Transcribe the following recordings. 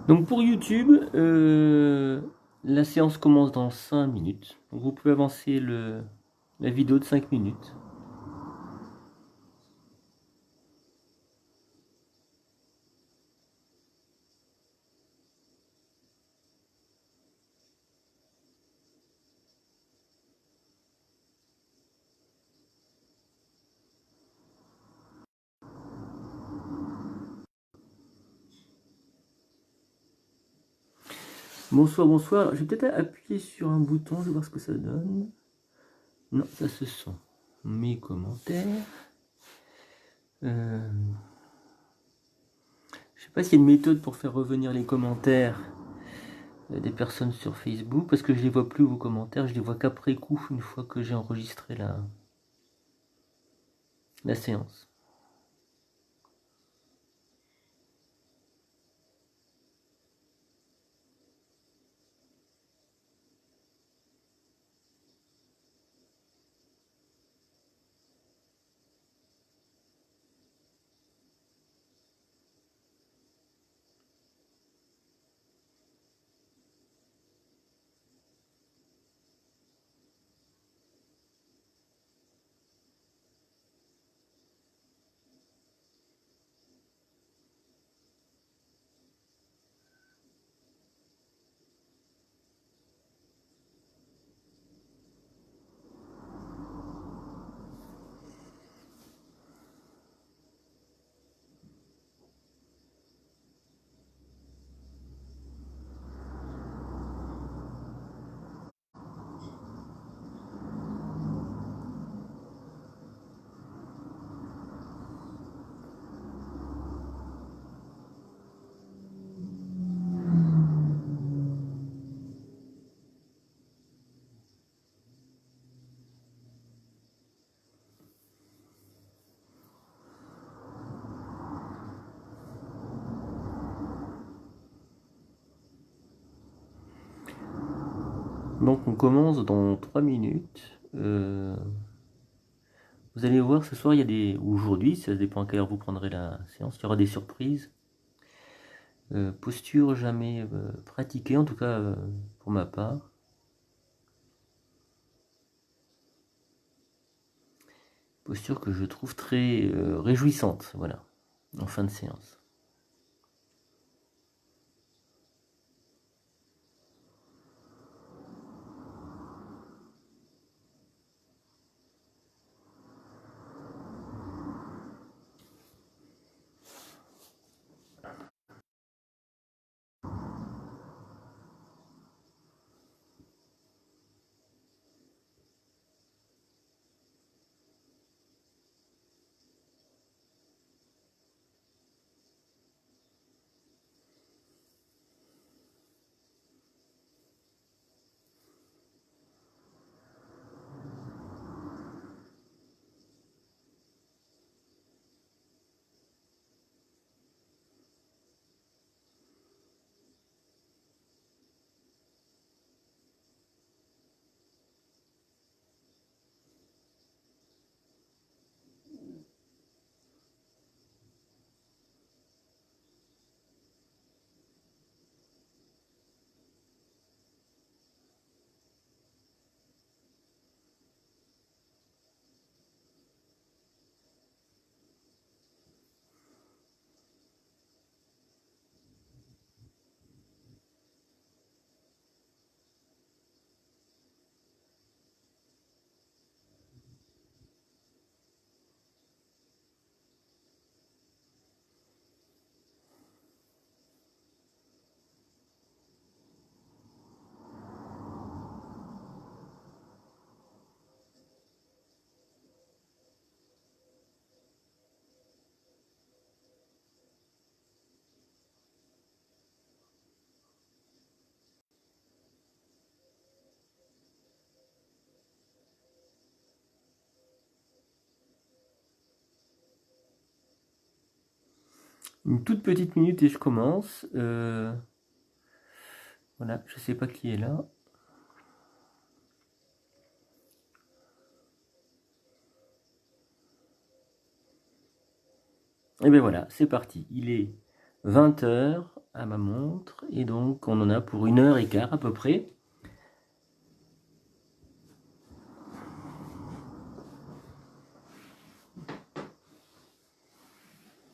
Donc pour YouTube, la séance commence dans 5 minutes. Donc vous pouvez avancer la vidéo de 5 minutes. Bonsoir, bonsoir. Je vais peut-être appuyer sur un bouton, je vais voir ce que ça donne. Non, ça ce sont mes commentaires. Je sais pas s'il y a une méthode pour faire revenir les commentaires des personnes sur Facebook, parce que je les vois plus vos commentaires, je les vois qu'après coup, une fois que j'ai enregistré la séance. Donc on commence dans 3 minutes. Vous allez voir, ce soir, il y a des... ou aujourd'hui, ça dépend à quelle heure vous prendrez la séance, il y aura des surprises. Posture jamais pratiquée, en tout cas pour ma part. Posture que je trouve très réjouissante, voilà, en fin de séance. Une toute petite minute et je commence. Voilà, je sais pas qui est là. Et bien voilà, c'est parti. Il est 20 h. à ma montre. Et donc, on en a pour 1h15 à peu près.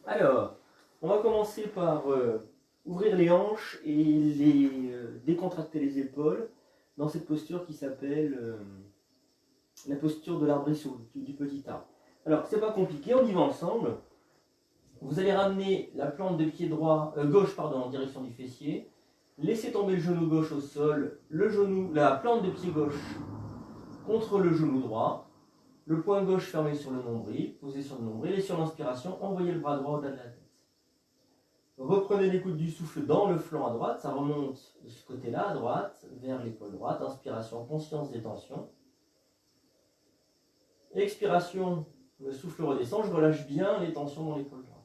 Alors, on va commencer par ouvrir les hanches et décontracter les épaules dans cette posture qui s'appelle la posture de l'arbrisseau, du petit arbre. Alors, c'est pas compliqué, on y va ensemble. Vous allez ramener la plante de pied gauche en direction du fessier. Laissez tomber le genou gauche au sol, la plante de pied gauche contre le genou droit. Le poing gauche fermé sur le nombril, posé sur le nombril. Et sur l'inspiration, envoyez le bras droit au-delà de la tête. Reprenez l'écoute du souffle dans le flanc à droite. Ça remonte de ce côté-là à droite, vers l'épaule droite. Inspiration, conscience des tensions. Expiration, le souffle redescend. Je relâche bien les tensions dans l'épaule droite.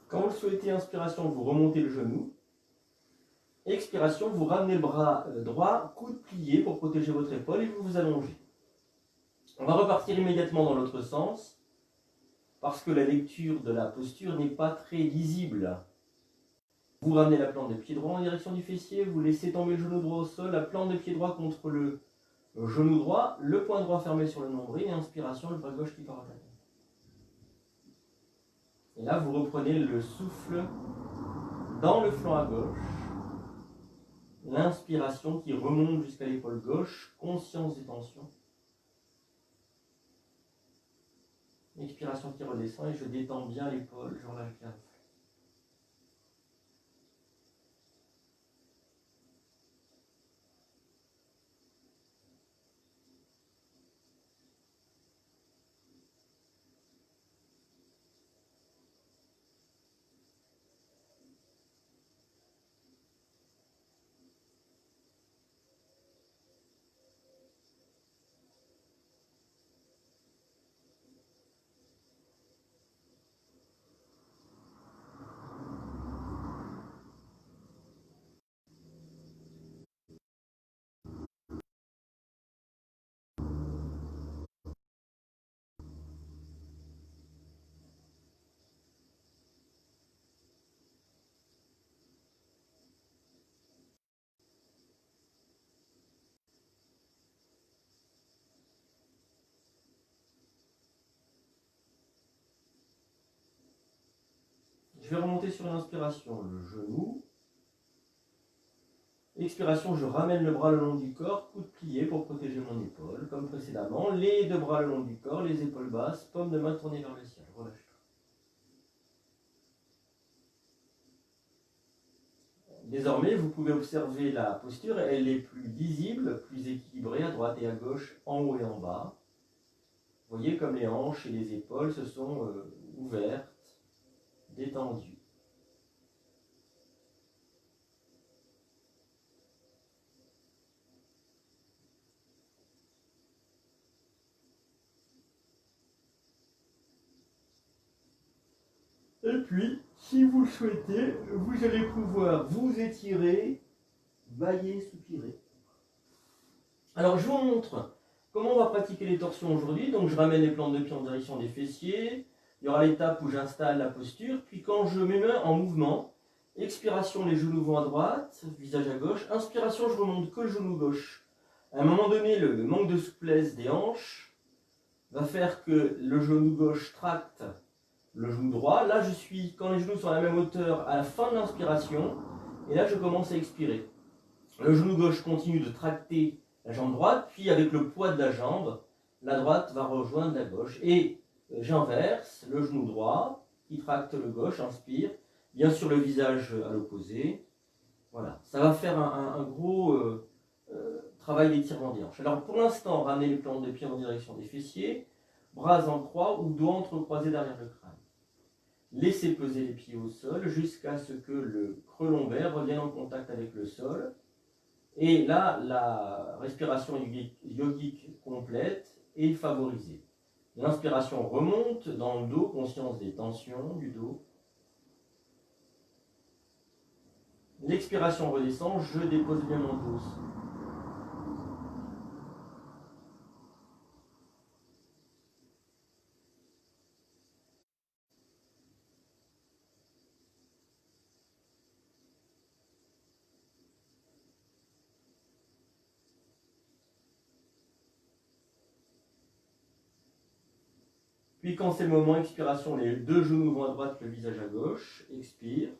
Quand vous le souhaitez, inspiration, vous remontez le genou. Expiration, vous ramenez le bras droit, coude plié pour protéger votre épaule et vous vous allongez. On va repartir immédiatement dans l'autre sens parce que la lecture de la posture n'est pas très lisible. Vous ramenez la plante de pied droit en direction du fessier, vous laissez tomber le genou droit au sol, la plante de pied droit contre le genou droit, le poing droit fermé sur le nombril et inspiration, le bras gauche qui part à la tête. Et là, vous reprenez le souffle dans le flanc à gauche. L'inspiration qui remonte jusqu'à l'épaule gauche, conscience des tensions. Expiration qui redescend et je détends bien l'épaule, je relâche bien. Je vais remonter sur une inspiration, le genou. Expiration, je ramène le bras le long du corps, coude plié pour protéger mon épaule, comme précédemment. Les deux bras le long du corps, les épaules basses, paume de main tournée vers le ciel. Relâche tout. Désormais, vous pouvez observer la posture, elle est plus lisible, plus équilibrée à droite et à gauche, en haut et en bas. Vous voyez comme les hanches et les épaules se sont ouvertes, détendues. Et puis, si vous le souhaitez, vous allez pouvoir vous étirer, bâiller, soupirer. Alors, je vous montre comment on va pratiquer les torsions aujourd'hui. Donc, je ramène les plantes de pied en direction des fessiers. Il y aura l'étape où j'installe la posture. Puis, quand je mets mes mains en mouvement, expiration, les genoux vont à droite, visage à gauche. Inspiration, je remonte que le genou gauche. À un moment donné, le manque de souplesse des hanches va faire que le genou gauche tracte le genou droit. Là, je suis, quand les genoux sont à la même hauteur, à la fin de l'inspiration. Et là, je commence à expirer. Le genou gauche continue de tracter la jambe droite, puis avec le poids de la jambe, la droite va rejoindre la gauche. Et j'inverse le genou droit qui tracte le gauche, inspire. Bien sûr, le visage à l'opposé. Voilà, ça va faire un gros travail d'étirement des hanches. Alors pour l'instant, ramenez les plantes de pied en direction des fessiers, bras en croix ou doigts entrecroisés derrière le crâne. Laissez peser les pieds au sol jusqu'à ce que le creux lombaire revienne en contact avec le sol. Et là, la respiration yogique complète est favorisée. L'inspiration remonte dans le dos, conscience des tensions du dos. L'expiration redescend, je dépose bien mon dos. Puis quand c'est le moment, expiration, les deux genoux vont à droite, le visage à gauche. Expire.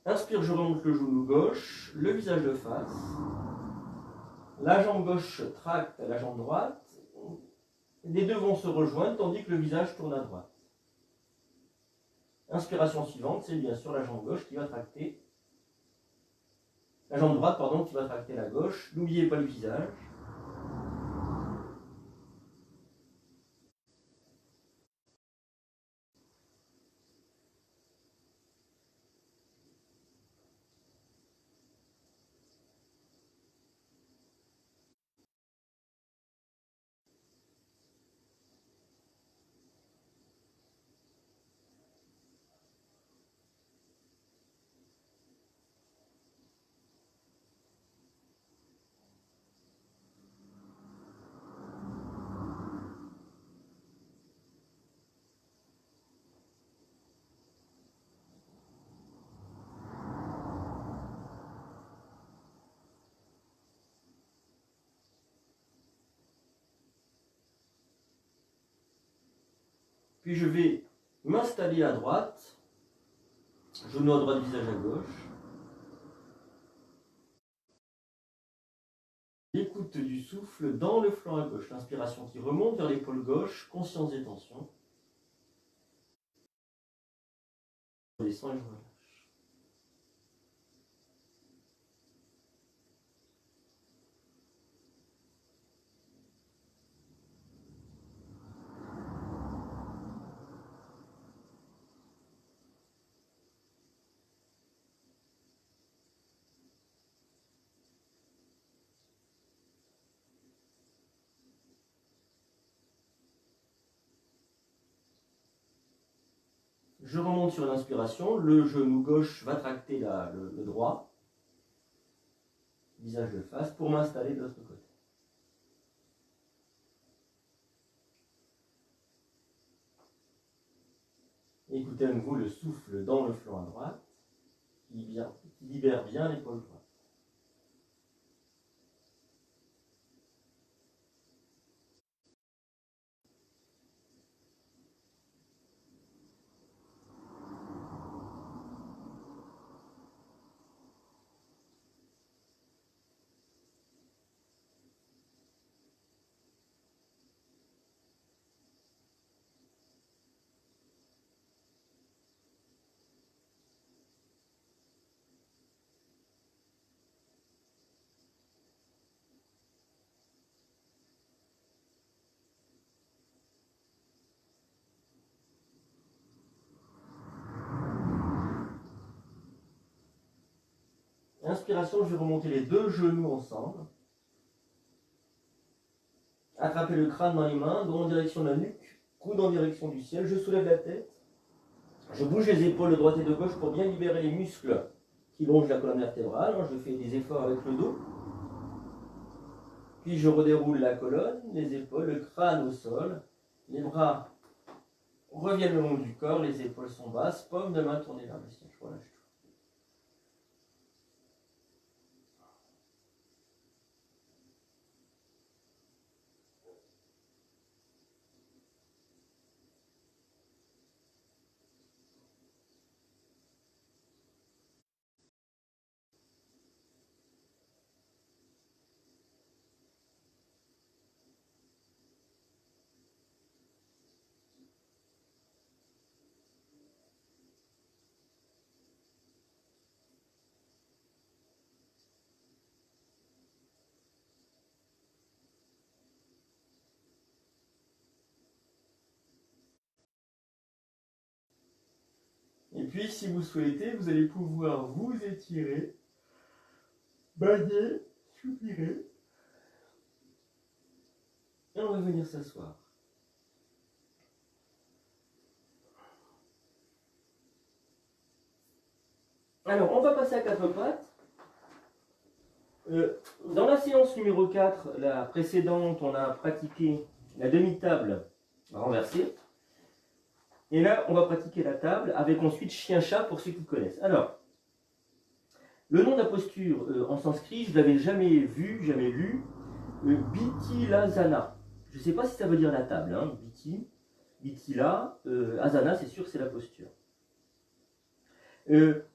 Inspire, je remonte le genou gauche, le visage de face. La jambe gauche tracte la jambe droite. Les deux vont se rejoindre tandis que le visage tourne à droite. Inspiration suivante, c'est bien sûr la jambe gauche qui va tracter. La jambe droite, pardon, qui va tracter la gauche. N'oubliez pas le visage. Puis je vais m'installer à droite, genou à droite, visage à gauche. L'écoute du souffle dans le flanc à gauche. L'inspiration qui remonte vers l'épaule gauche, conscience des tensions. Je descends et je relâche. Je remonte sur l'inspiration, le genou gauche va tracter le droit, visage de face, pour m'installer de l'autre côté. Écoutez à nouveau le souffle dans le flanc à droite, qui libère bien l'épaule droite. Inspiration, je vais remonter les deux genoux ensemble. Attrapez le crâne dans les mains, dos en direction de la nuque, coude en direction du ciel. Je soulève la tête. Je bouge les épaules de droite et de gauche pour bien libérer les muscles qui longent la colonne vertébrale. Je fais des efforts avec le dos. Puis je redéroule la colonne, les épaules, le crâne au sol. Les bras reviennent le long du corps, les épaules sont basses, paume de main tournée vers le ciel. Je relâche tout. Et puis, si vous souhaitez, vous allez pouvoir vous étirer, bailler, soupirer. Et on va venir s'asseoir. Alors, on va passer à quatre pattes. Dans la séance numéro 4, la précédente, on a pratiqué la demi-table renversée. Et là, on va pratiquer la table avec ensuite chien-chat pour ceux qui connaissent. Alors, le nom de la posture en sanskrit, je ne l'avais jamais vu, jamais lu. Bithilasana. Je ne sais pas si ça veut dire la table. Hein. Bithila, asana, c'est sûr que c'est la posture.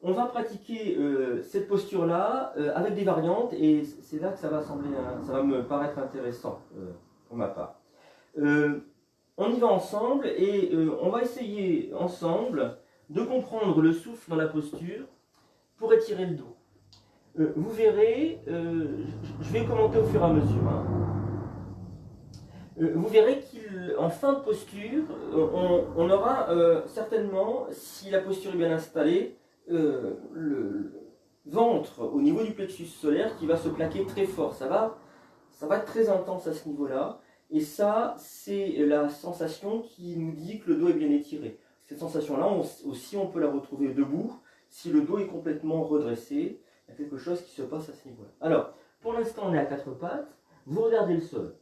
On va pratiquer cette posture-là avec des variantes et c'est là que ça va me paraître intéressant pour ma part. On y va ensemble et on va essayer ensemble de comprendre le souffle dans la posture pour étirer le dos. Vous verrez, je vais commenter au fur et à mesure. Hein. Vous verrez qu'en fin de posture, on aura certainement, si la posture est bien installée, le ventre au niveau du plexus solaire qui va se plaquer très fort. Ça va être très intense à ce niveau-là. Et ça, c'est la sensation qui nous dit que le dos est bien étiré. Cette sensation-là, aussi, on peut la retrouver debout. Si le dos est complètement redressé, il y a quelque chose qui se passe à ce niveau-là. Alors, pour l'instant, on est à quatre pattes. Vous regardez le sol.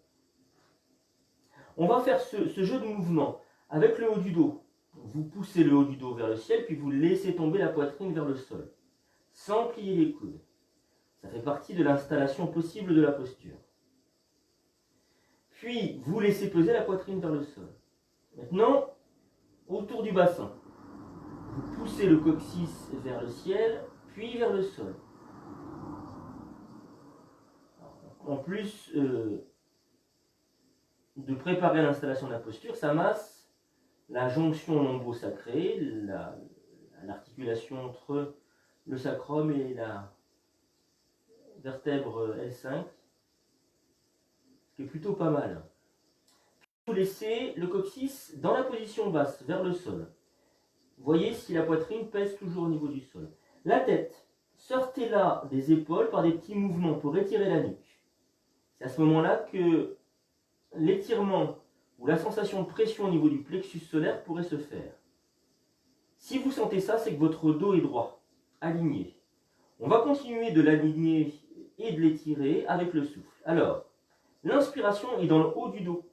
On va faire ce jeu de mouvement avec le haut du dos. Vous poussez le haut du dos vers le ciel, puis vous laissez tomber la poitrine vers le sol, sans plier les coudes. Ça fait partie de l'installation possible de la posture. Puis, vous laissez peser la poitrine vers le sol. Maintenant, autour du bassin, vous poussez le coccyx vers le ciel, puis vers le sol. En plus de préparer l'installation de la posture, ça masse la jonction lombo-sacrée, l'articulation entre le sacrum et la vertèbre L5, ce qui est plutôt pas mal. Vous laissez le coccyx dans la position basse, vers le sol. Voyez si la poitrine pèse toujours au niveau du sol. La tête, sortez-la des épaules par des petits mouvements pour étirer la nuque. C'est à ce moment-là que l'étirement ou la sensation de pression au niveau du plexus solaire pourrait se faire. Si vous sentez ça, c'est que votre dos est droit, aligné. On va continuer de l'aligner et de l'étirer avec le souffle. Alors, l'inspiration est dans le haut du dos.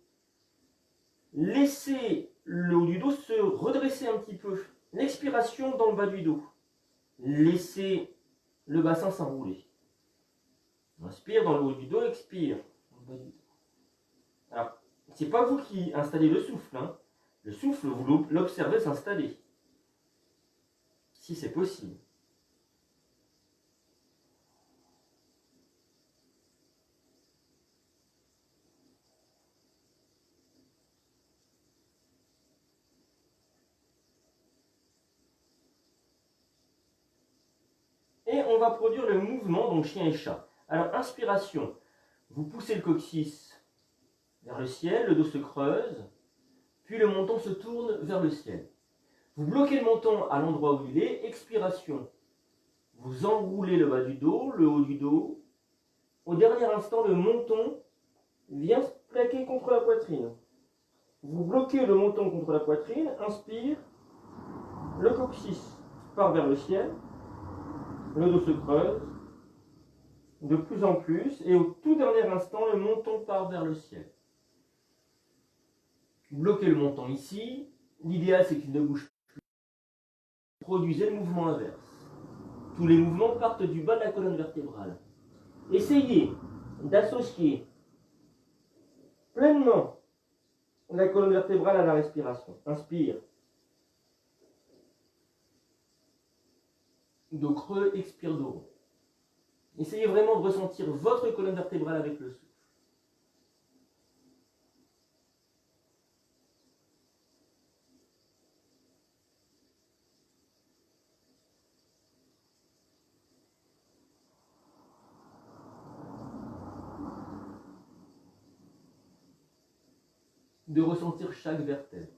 Laissez le haut du dos se redresser un petit peu. L'expiration dans le bas du dos. Laissez le bassin s'enrouler. Inspire dans le haut du dos, expire dans le bas du dos. Alors, c'est pas vous qui installez le souffle. Hein. Le souffle, vous l'observez s'installer. Si c'est possible. Et on va produire le mouvement, donc chien et chat. Alors, inspiration. Vous poussez le coccyx vers le ciel, le dos se creuse, puis le menton se tourne vers le ciel. Vous bloquez le menton à l'endroit où il est, expiration. Vous enroulez le bas du dos, le haut du dos. Au dernier instant, le menton vient se plaquer contre la poitrine. Vous bloquez le menton contre la poitrine, inspire, le coccyx part vers le ciel, le dos se creuse, de plus en plus, et au tout dernier instant, le menton part vers le ciel. Bloquez le menton ici. L'idéal, c'est qu'il ne bouge plus. Produisez le mouvement inverse. Tous les mouvements partent du bas de la colonne vertébrale. Essayez d'associer pleinement la colonne vertébrale à la respiration. Inspire. Dos creux, expire dos rond. Essayez vraiment de ressentir votre colonne vertébrale avec le souffle. De ressentir chaque vertèbre.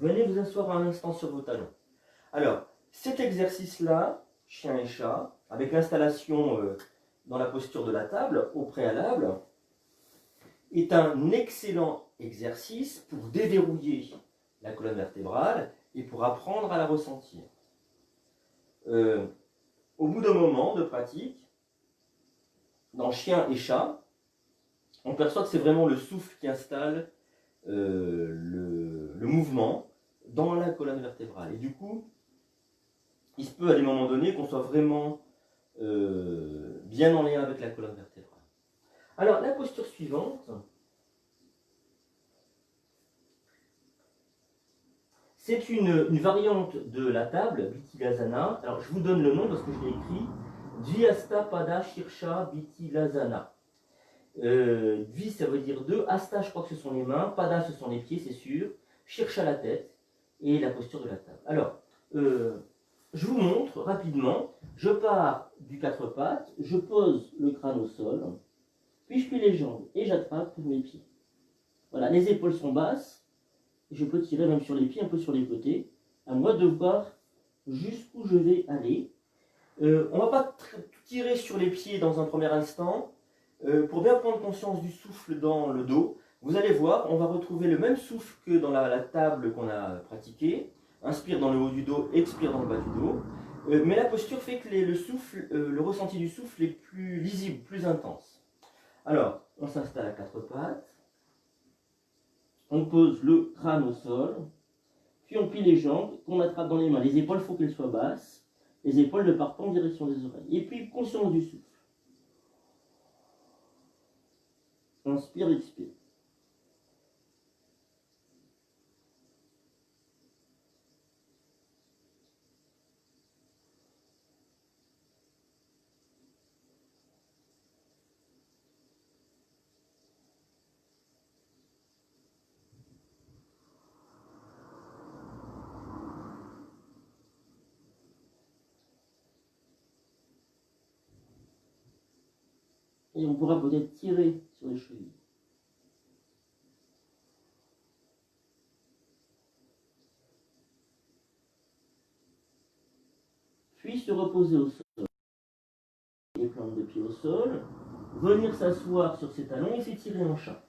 Venez vous asseoir un instant sur vos talons. Alors, cet exercice-là, chien et chat, avec l'installation dans la posture de la table, au préalable, est un excellent exercice pour déverrouiller la colonne vertébrale et pour apprendre à la ressentir. Au bout d'un moment de pratique, dans chien et chat, on perçoit que c'est vraiment le souffle qui installe le mouvement dans la colonne vertébrale. Et du coup, il se peut à des moments donnés qu'on soit vraiment bien en lien avec la colonne vertébrale. Alors, la posture suivante, c'est une variante de la table, Bittilasana. Alors, je vous donne le nom parce que je l'ai écrit. Dvihasta Pada Shirsha Bittilasana. Dvi, ça veut dire deux. Asta, je crois que ce sont les mains. Pada, ce sont les pieds, c'est sûr. Shirsha, la tête. Et la posture de la table. Alors, je vous montre rapidement. Je pars du quatre pattes. Je pose le crâne au sol. Puis je plie les jambes. Et j'attrape mes pieds. Voilà, les épaules sont basses. Je peux tirer même sur les pieds, un peu sur les côtés. À moi de voir jusqu'où je vais aller. On ne va pas tirer sur les pieds dans un premier instant. Pour bien prendre conscience du souffle dans le dos, vous allez voir, on va retrouver le même souffle que dans la table qu'on a pratiquée. Inspire dans le haut du dos, expire dans le bas du dos. Mais la posture fait que le ressenti du souffle est plus lisible, plus intense. Alors, on s'installe à quatre pattes. On pose le crâne au sol. Puis on plie les jambes, qu'on attrape dans les mains. Les épaules, il faut qu'elles soient basses. Les épaules ne partent pas en direction des oreilles. Et puis, conscience du souffle. Inspire, expire. Et on pourra peut-être tirer sur les chevilles. Puis se reposer au sol. Les plantes de pied au sol. Venir s'asseoir sur ses talons et s'étirer en chat.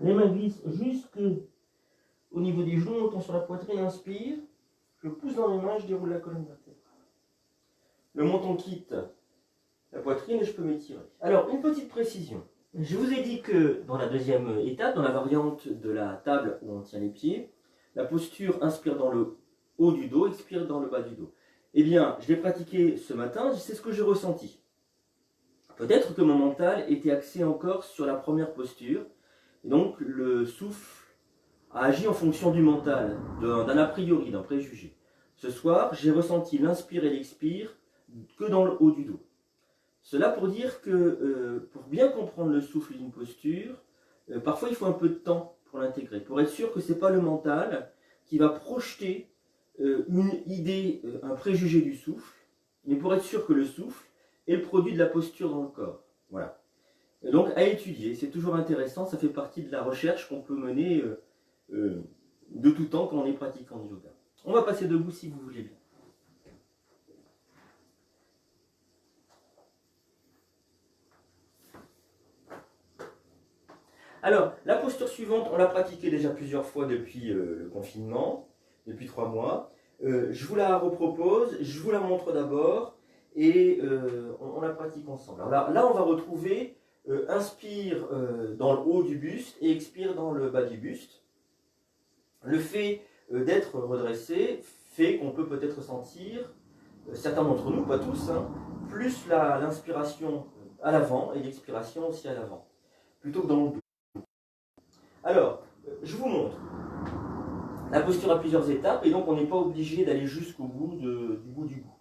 Les mains glissent jusque au niveau des genoux, montant sur la poitrine, inspire. Je pousse dans les mains, je déroule la colonne vertébrale. Le menton quitte la poitrine et je peux m'étirer. Alors, une petite précision. Je vous ai dit que dans la deuxième étape, dans la variante de la table où on tient les pieds, la posture inspire dans le haut du dos, expire dans le bas du dos. Eh bien, je l'ai pratiqué ce matin, c'est ce que j'ai ressenti. Peut-être que mon mental était axé encore sur la première posture, et donc le souffle a agi en fonction du mental, d'un a priori, d'un préjugé. Ce soir, j'ai ressenti l'inspire et l'expire que dans le haut du dos. Cela pour dire que pour bien comprendre le souffle d'une posture, parfois il faut un peu de temps pour l'intégrer, pour être sûr que ce n'est pas le mental qui va projeter une idée, un préjugé du souffle, mais pour être sûr que le souffle est le produit de la posture dans le corps. Voilà. Et donc à étudier, c'est toujours intéressant, ça fait partie de la recherche qu'on peut mener de tout temps quand on est pratiquant du yoga. On va passer debout si vous voulez bien. Alors, la posture suivante, on l'a pratiquée déjà plusieurs fois depuis le confinement, depuis 3 mois. Je vous la repropose, je vous la montre d'abord et on la pratique ensemble. Alors là, on va retrouver inspire dans le haut du buste et expire dans le bas du buste. Le fait d'être redressé fait qu'on peut peut-être sentir, certains d'entre nous, pas tous, hein, plus l'inspiration à l'avant et l'expiration aussi à l'avant, plutôt que dans le dos. Alors, je vous montre. La posture a plusieurs étapes et donc on n'est pas obligé d'aller jusqu'au bout du bout du bout.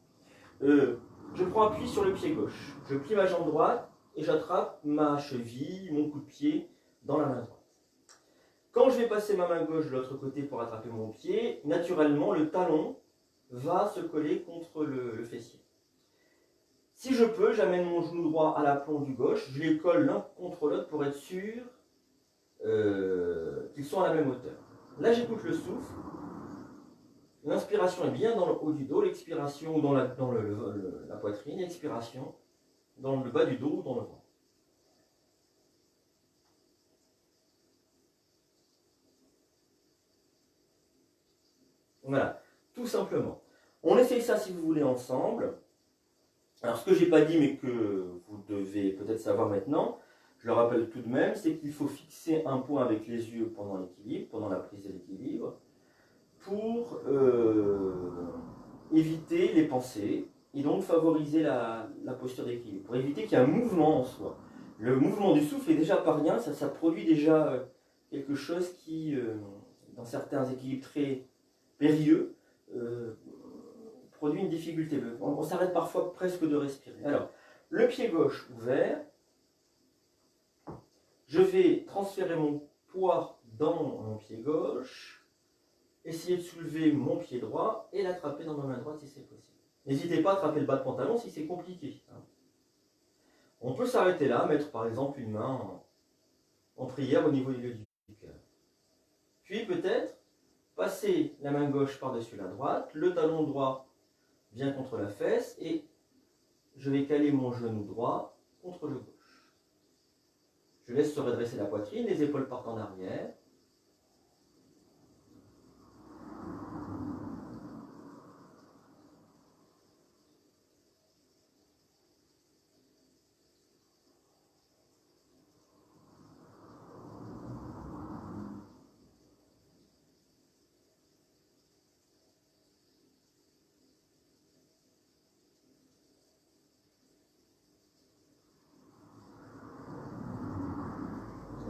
Je prends appui sur le pied gauche, je plie ma jambe droite et j'attrape ma cheville, mon coup de pied dans la main droite. Quand je vais passer ma main gauche de l'autre côté pour attraper mon pied, naturellement le talon va se coller contre le fessier. Si je peux, j'amène mon genou droit à l'aplomb du gauche, je les colle l'un contre l'autre pour être sûr qu'ils sont à la même hauteur. Là j'écoute le souffle, l'inspiration est bien dans le haut du dos, l'expiration dans la poitrine, l'expiration dans le bas du dos ou dans le ventre. Voilà, tout simplement. On essaye ça si vous voulez ensemble. Alors ce que je n'ai pas dit mais que vous devez peut-être savoir maintenant, je le rappelle tout de même, c'est qu'il faut fixer un point avec les yeux pendant l'équilibre, pendant la prise de l'équilibre, pour éviter les pensées et donc favoriser la posture d'équilibre, pour éviter qu'il y ait un mouvement en soi. Le mouvement du souffle est déjà pas rien, ça produit déjà quelque chose qui, dans certains équilibres très périlleux, produit une difficulté. On s'arrête parfois presque de respirer. Alors, le pied gauche ouvert, je vais transférer mon poids dans mon pied gauche, essayer de soulever mon pied droit et l'attraper dans ma main droite si c'est possible. N'hésitez pas à attraper le bas de pantalon si c'est compliqué. On peut s'arrêter là, mettre par exemple une main en prière au niveau du lieu du cœur. Puis peut-être passer la main gauche par-dessus la droite, le talon droit vient contre la fesse et je vais caler mon genou droit contre le gauche. Je laisse se redresser la poitrine, les épaules partent en arrière.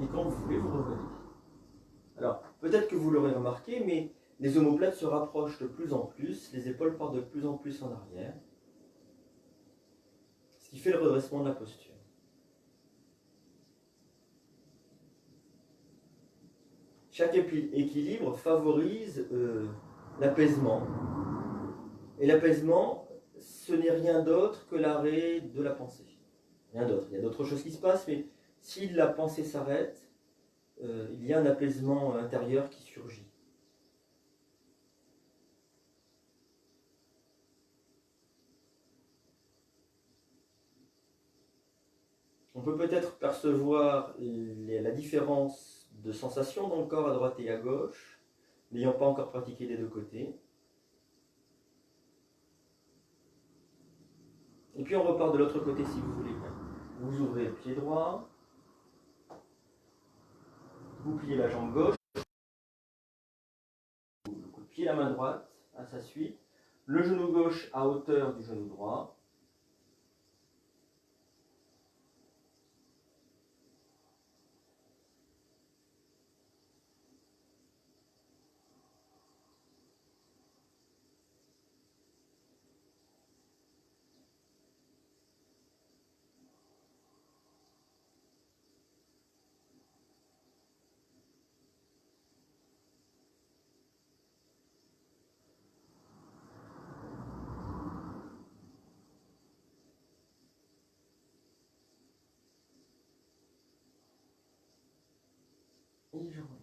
Et quand vous voulez, vous revenez. Alors, peut-être que vous l'aurez remarqué, mais les omoplates se rapprochent de plus en plus, les épaules partent de plus en plus en arrière, ce qui fait le redressement de la posture. Chaque équilibre favorise l'apaisement. Et l'apaisement, ce n'est rien d'autre que l'arrêt de la pensée. Rien d'autre. Il y a d'autres choses qui se passent, mais si la pensée s'arrête, il y a un apaisement intérieur qui surgit. On peut peut-être percevoir la différence de sensations dans le corps à droite et à gauche, n'ayant pas encore pratiqué des deux côtés. Et puis on repart de l'autre côté si vous voulez. Vous ouvrez le pied droit, vous pliez la jambe gauche, le coup de pied, la main droite à sa suite, le genou gauche à hauteur du genou droit. Et je relâche.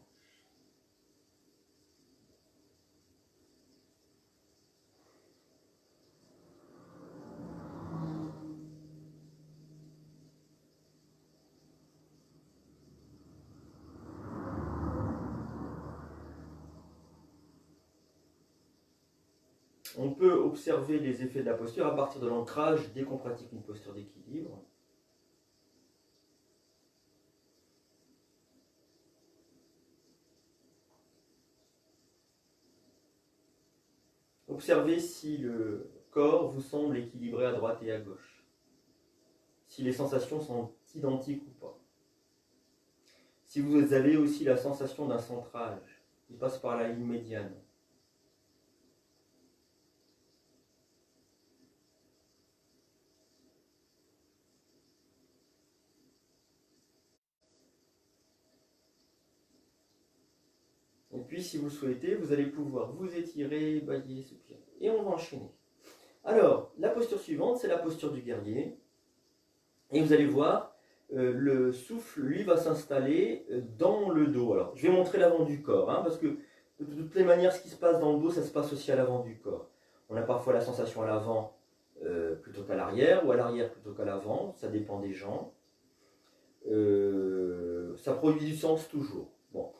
On peut observer les effets de la posture à partir de l'ancrage dès qu'on pratique une posture d'équilibre. Observez si le corps vous semble équilibré à droite et à gauche. Si les sensations sont identiques ou pas. Si vous avez aussi la sensation d'un centrage Il passe par la ligne médiane. Et puis, si vous le souhaitez, vous allez pouvoir vous étirer, bailler, soupirer. Et on va enchaîner. Alors, la posture suivante, c'est la posture du guerrier. Et vous allez voir, le souffle, lui, va s'installer dans le dos. Alors, je vais montrer l'avant du corps, hein, parce que de toutes les manières, ce qui se passe dans le dos, ça se passe aussi à l'avant du corps. On a parfois la sensation à l'avant plutôt qu'à l'arrière, ou à l'arrière plutôt qu'à l'avant, ça dépend des gens. Ça produit du sens toujours. Bon.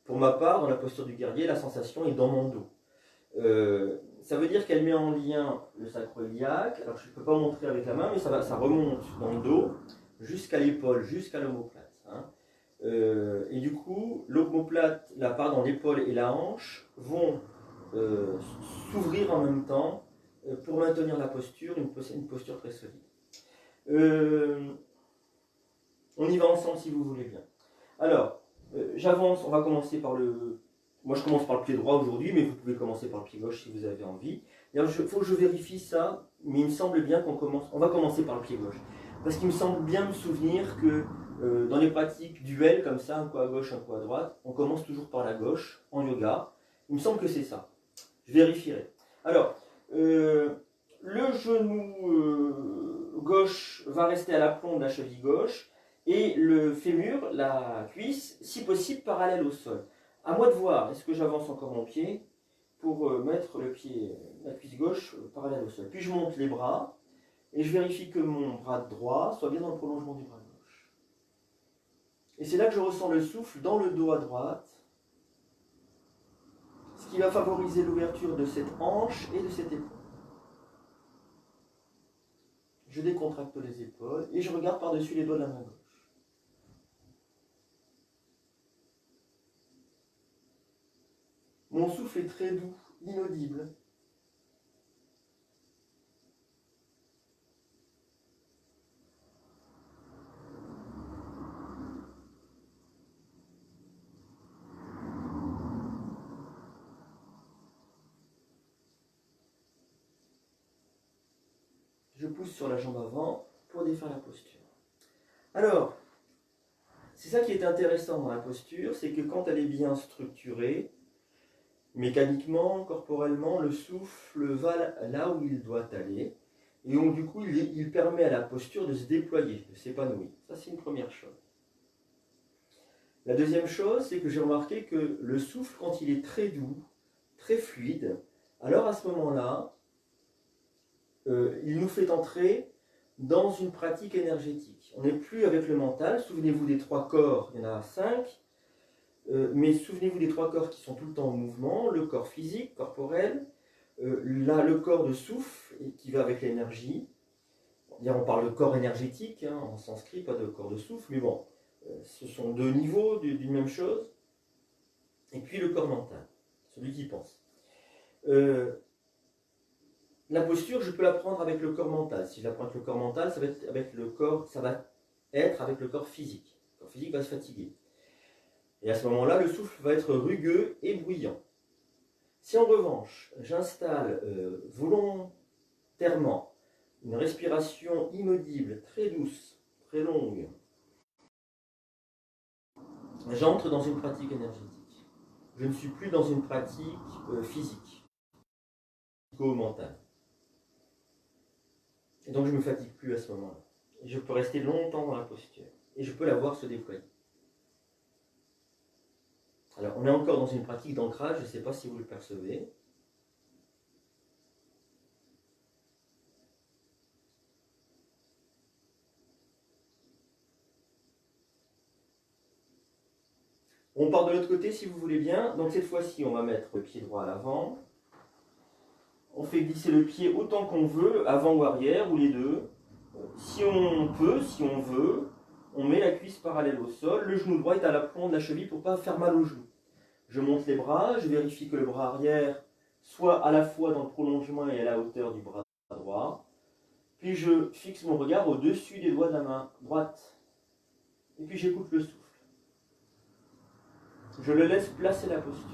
Pour ma part, dans la posture du guerrier, la sensation est dans mon dos. Ça veut dire qu'elle met en lien le sacro-iliaque. Alors je ne peux pas montrer avec la main, mais ça remonte dans le dos jusqu'à l'épaule, jusqu'à l'omoplate. Hein. Et du coup, l'omoplate, la part dans l'épaule et la hanche vont s'ouvrir en même temps pour maintenir la posture, une posture très solide. On y va ensemble si vous voulez bien. Alors, j'avance, on va commencer par le... Moi je commence par le pied droit aujourd'hui, mais vous pouvez commencer par le pied gauche si vous avez envie. Il faut que je vérifie ça, mais il me semble bien on va commencer par le pied gauche. Parce qu'il me semble bien me souvenir que dans les pratiques duel comme ça, un coup à gauche, un coup à droite, on commence toujours par la gauche, en yoga. Il me semble que c'est ça. Je vérifierai. Alors, le genou gauche va rester à l'aplomb de la cheville gauche, et le fémur, la cuisse, si possible parallèle au sol. À moi de voir, est-ce que j'avance encore mon pied pour mettre la cuisse gauche parallèle au sol. Puis je monte les bras et je vérifie que mon bras droit soit bien dans le prolongement du bras gauche. Et c'est là que je ressens le souffle dans le dos à droite, ce qui va favoriser l'ouverture de cette hanche et de cette épaule. Je décontracte les épaules et je regarde par-dessus les doigts de la main gauche. Mon souffle est très doux, inaudible. Je pousse sur la jambe avant pour défaire la posture. Alors, c'est ça qui est intéressant dans la posture, c'est que quand elle est bien structurée, mécaniquement, corporellement, le souffle va là où il doit aller. Et donc, du coup, il permet à la posture de se déployer, de s'épanouir. Ça, c'est une première chose. La deuxième chose, c'est que j'ai remarqué que le souffle, quand il est très doux, très fluide, alors à ce moment-là, il nous fait entrer dans une pratique énergétique. On n'est plus avec le mental. Souvenez-vous des 3 corps, il y en a 5. Mais souvenez-vous des 3 corps qui sont tout le temps en mouvement, le corps physique, corporel, là le corps de souffle qui va avec l'énergie. On parle de corps énergétique hein, en sanskrit, pas de corps de souffle, mais bon, ce sont 2 niveaux d'une même chose. Et puis le corps mental, celui qui pense. La posture, je peux la prendre avec le corps mental. Si je la prends avec le corps mental, ça va être avec le corps physique. Le corps physique va se fatiguer. Et à ce moment-là, le souffle va être rugueux et bruyant. Si en revanche, j'installe volontairement une respiration inaudible, très douce, très longue, j'entre dans une pratique énergétique. Je ne suis plus dans une pratique physique, mentale. Et donc je ne me fatigue plus à ce moment-là. Et je peux rester longtemps dans la posture. Et je peux la voir se déployer. Alors, on est encore dans une pratique d'ancrage, je ne sais pas si vous le percevez. On part de l'autre côté si vous voulez bien. Donc cette fois-ci, on va mettre le pied droit à l'avant. On fait glisser le pied autant qu'on veut, avant ou arrière, ou les deux. Si on peut, si on veut, on met la cuisse parallèle au sol. Le genou droit est à l'aplomb de la cheville pour ne pas faire mal au genou. Je monte les bras, je vérifie que le bras arrière soit à la fois dans le prolongement et à la hauteur du bras droit. Puis je fixe mon regard au-dessus des doigts de la main droite. Et puis j'écoute le souffle. Je le laisse placer la posture.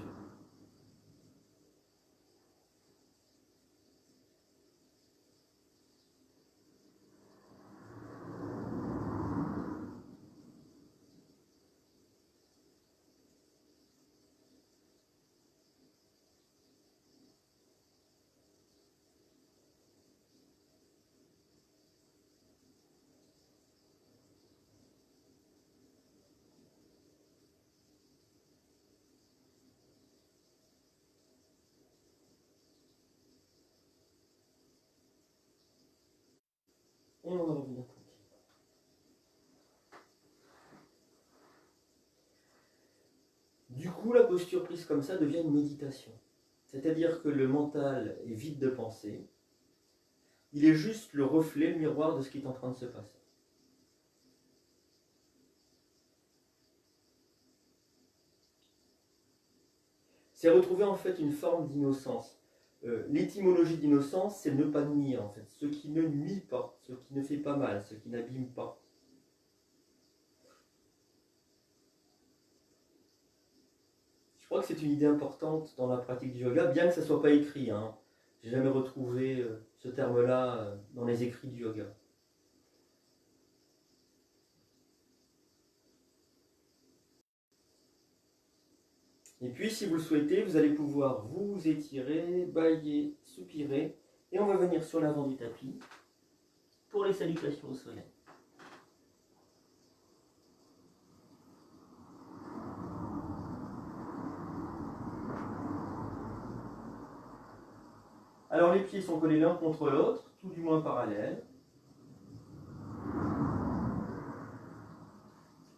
Et on va revenir tranquille. Du coup, la posture prise comme ça devient une méditation. C'est-à-dire que le mental est vide de pensée. Il est juste le reflet, le miroir de ce qui est en train de se passer. C'est retrouver en fait une forme d'innocence. L'étymologie d'innocence, c'est ne pas nuire en fait. Ce qui ne nuit pas, ce qui ne fait pas mal, ce qui n'abîme pas. Je crois que c'est une idée importante dans la pratique du yoga, bien que ça ne soit pas écrit. Hein. J'ai jamais retrouvé ce terme-là dans les écrits du yoga. Et puis, si vous le souhaitez, vous allez pouvoir vous étirer, bâiller, soupirer. Et on va venir sur l'avant du tapis pour les salutations au soleil. Alors les pieds sont collés l'un contre l'autre, tout du moins parallèles.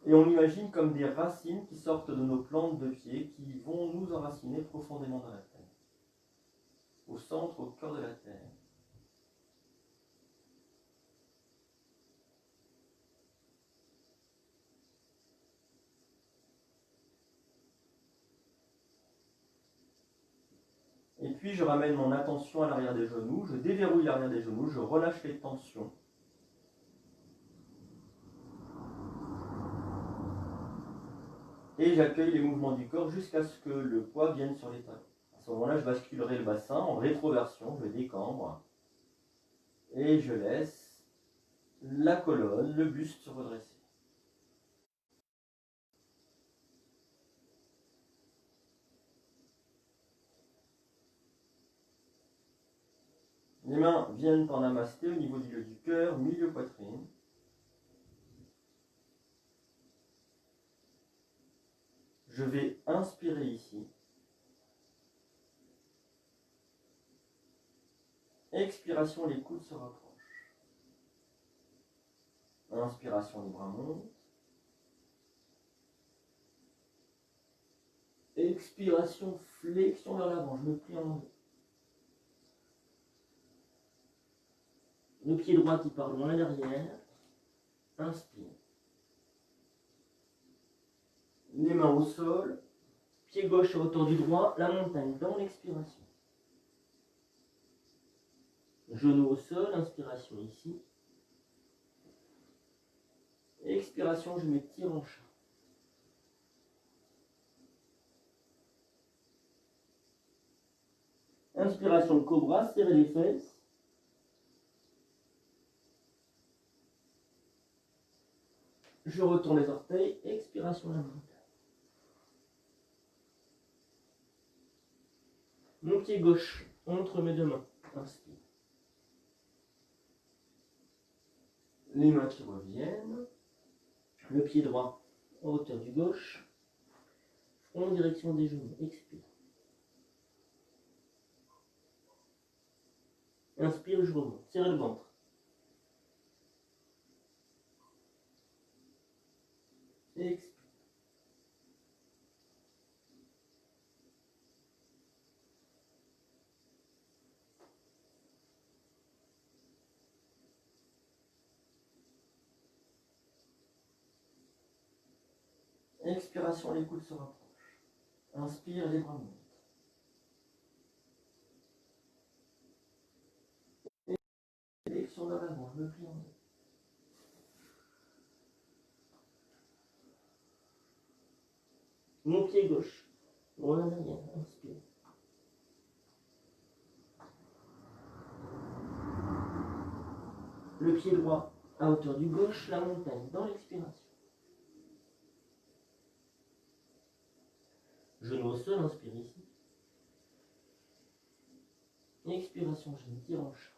Et on imagine comme des racines qui sortent de nos plantes de pied, qui vont nous enraciner profondément dans la terre. Au centre, au cœur de la terre. Et puis je ramène mon attention à l'arrière des genoux, je déverrouille l'arrière des genoux, je relâche les tensions. Et j'accueille les mouvements du corps jusqu'à ce que le poids vienne sur les talons. À ce moment-là, je basculerai le bassin en rétroversion, je décambre. Et je laisse la colonne, le buste se redresser. Les mains viennent en namasté au niveau du lieu du cœur, milieu poitrine. Je vais inspirer ici. Expiration, les coudes se rapprochent. Inspiration, les bras montent. Expiration, flexion vers l'avant, je me plie en deux. Le pied droit qui part loin derrière. Inspire. Les mains au sol. Pied gauche au retour du droit, la montagne dans l'expiration. Genou au sol, inspiration ici. Expiration, je m'étire en chat. Inspiration, cobra, serrez les fesses. Je retourne les orteils, expiration, la montagne. Mon pied gauche entre mes deux mains, inspire. Les mains qui reviennent. Le pied droit en hauteur du gauche. En direction des genoux, expire. Inspire, je remonte. Serrez le ventre. Expire. Expiration, les coudes se rapprochent. Inspire, les bras montent. Flexion vers l'avant, je me plie en deux. Mon pied gauche, loin derrière, inspire. Le pied droit à hauteur du gauche, la montagne dans l'expiration. Genou au sol, inspire ici. Expiration, je me tire en chat.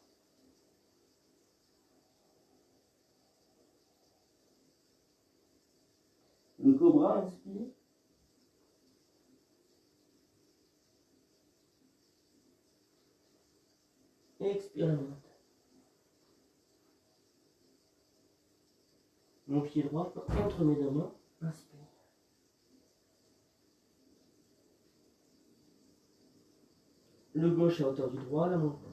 Le cobra, inspire. Expire la montagne. Mon pied droit entre mes deux mains. Inspire. Le gauche à hauteur du droit, la montagne.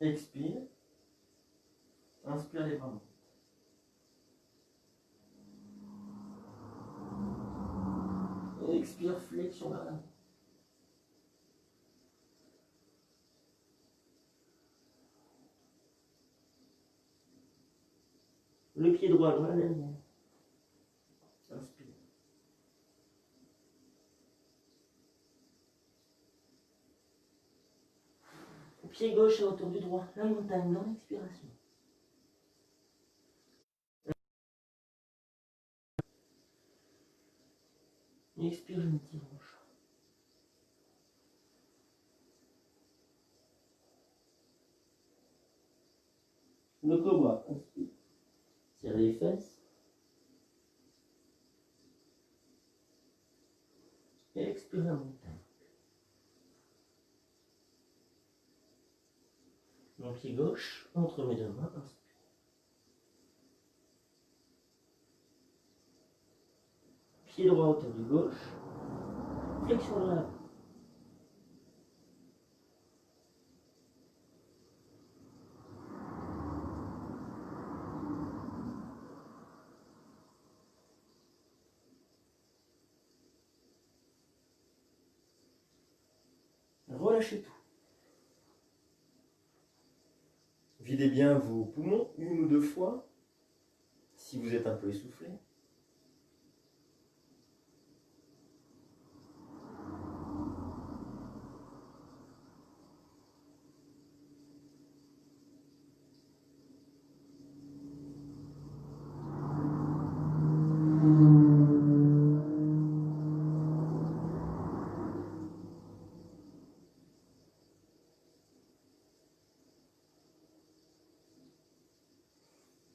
Expire. Inspire les bras. Expire, flexion vers l'avant. Le pied droit loin la ligne. Inspire. Pied gauche à hauteur du droit, la montagne dans l'expiration. Expire, je me tire hanche. Le cobra, inspire. Serre les fesses. Et expire la montagne. Mon pied gauche entre mes deux mains, inspire. Pied droit à hauteur du gauche. Flexion de l'avant. Relâchez tout. Videz bien vos poumons une ou deux fois, si vous êtes un peu essoufflé.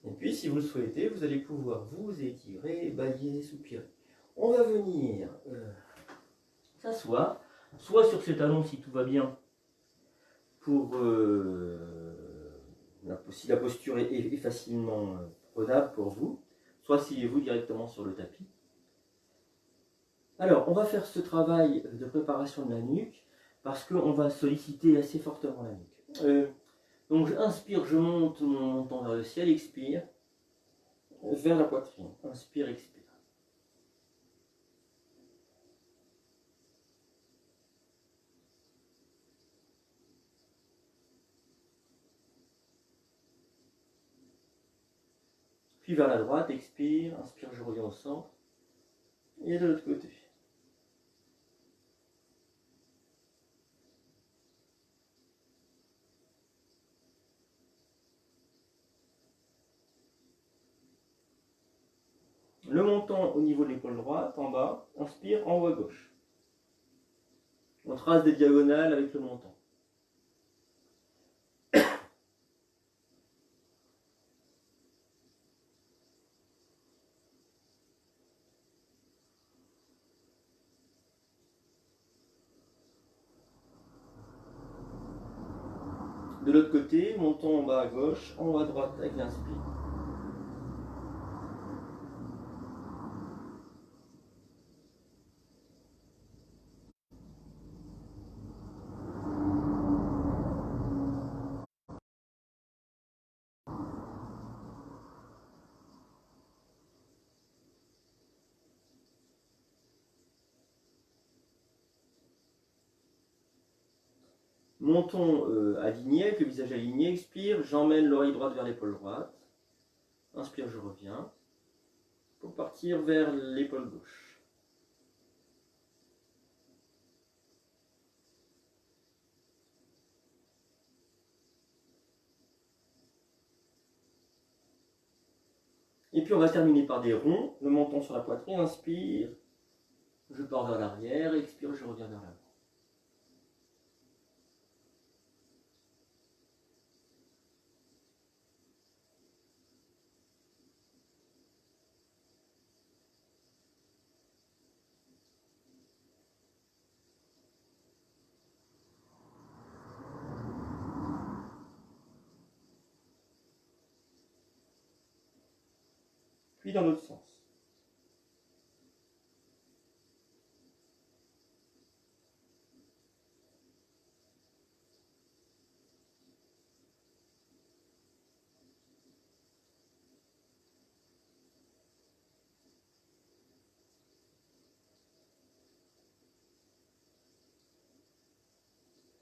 Et puis, si vous le souhaitez, vous allez pouvoir vous étirer, bâiller, soupirer. On va venir s'asseoir, soit sur ses talons si tout va bien, pour si la posture est facilement prenable pour vous, soit asseyez-vous directement sur le tapis. Alors, on va faire ce travail de préparation de la nuque, parce qu'on va solliciter assez fortement la nuque. Donc, inspire, je monte mon menton vers le ciel, expire, vers la poitrine. Inspire, expire. Puis vers la droite, expire, inspire, je reviens au centre. Et de l'autre côté. Le menton au niveau de l'épaule droite, en bas, inspire, en haut à gauche. On trace des diagonales avec le menton. De l'autre côté, menton en bas à gauche, en haut à droite avec l'inspire. Menton aligné, avec le visage aligné, expire, j'emmène l'oreille droite vers l'épaule droite. Inspire, je reviens. Pour partir vers l'épaule gauche. Et puis on va terminer par des ronds, le menton sur la poitrine, inspire, je pars vers l'arrière, expire, je reviens vers l'avant. Puis dans l'autre sens.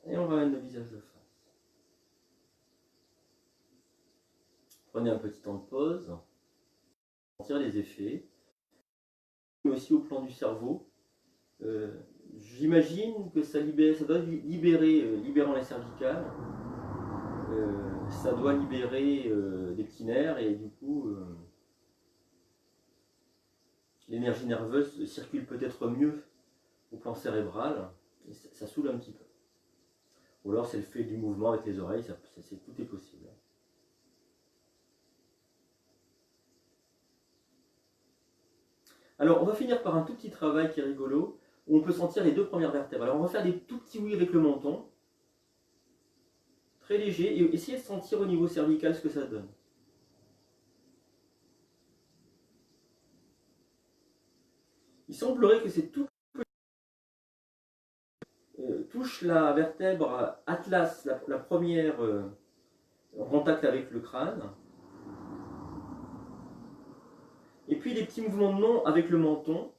Et on ramène le visage de face. Prenez un petit temps de pause. Sentir les effets. Mais aussi au plan du cerveau. J'imagine que ça doit libérer, libérant les cervicales, ça doit libérer des petits nerfs et du coup l'énergie nerveuse circule peut-être mieux au plan cérébral et ça saoule un petit peu. Ou alors c'est le fait du mouvement avec les oreilles, tout est possible. Alors on va finir par un tout petit travail qui est rigolo, où on peut sentir les deux premières vertèbres. Alors on va faire des tout petits oui avec le menton, très léger, et essayer de sentir au niveau cervical ce que ça donne. Il semblerait que c'est tout touche la vertèbre atlas, la première en contact avec le crâne. Et puis des petits mouvements de nom avec le menton.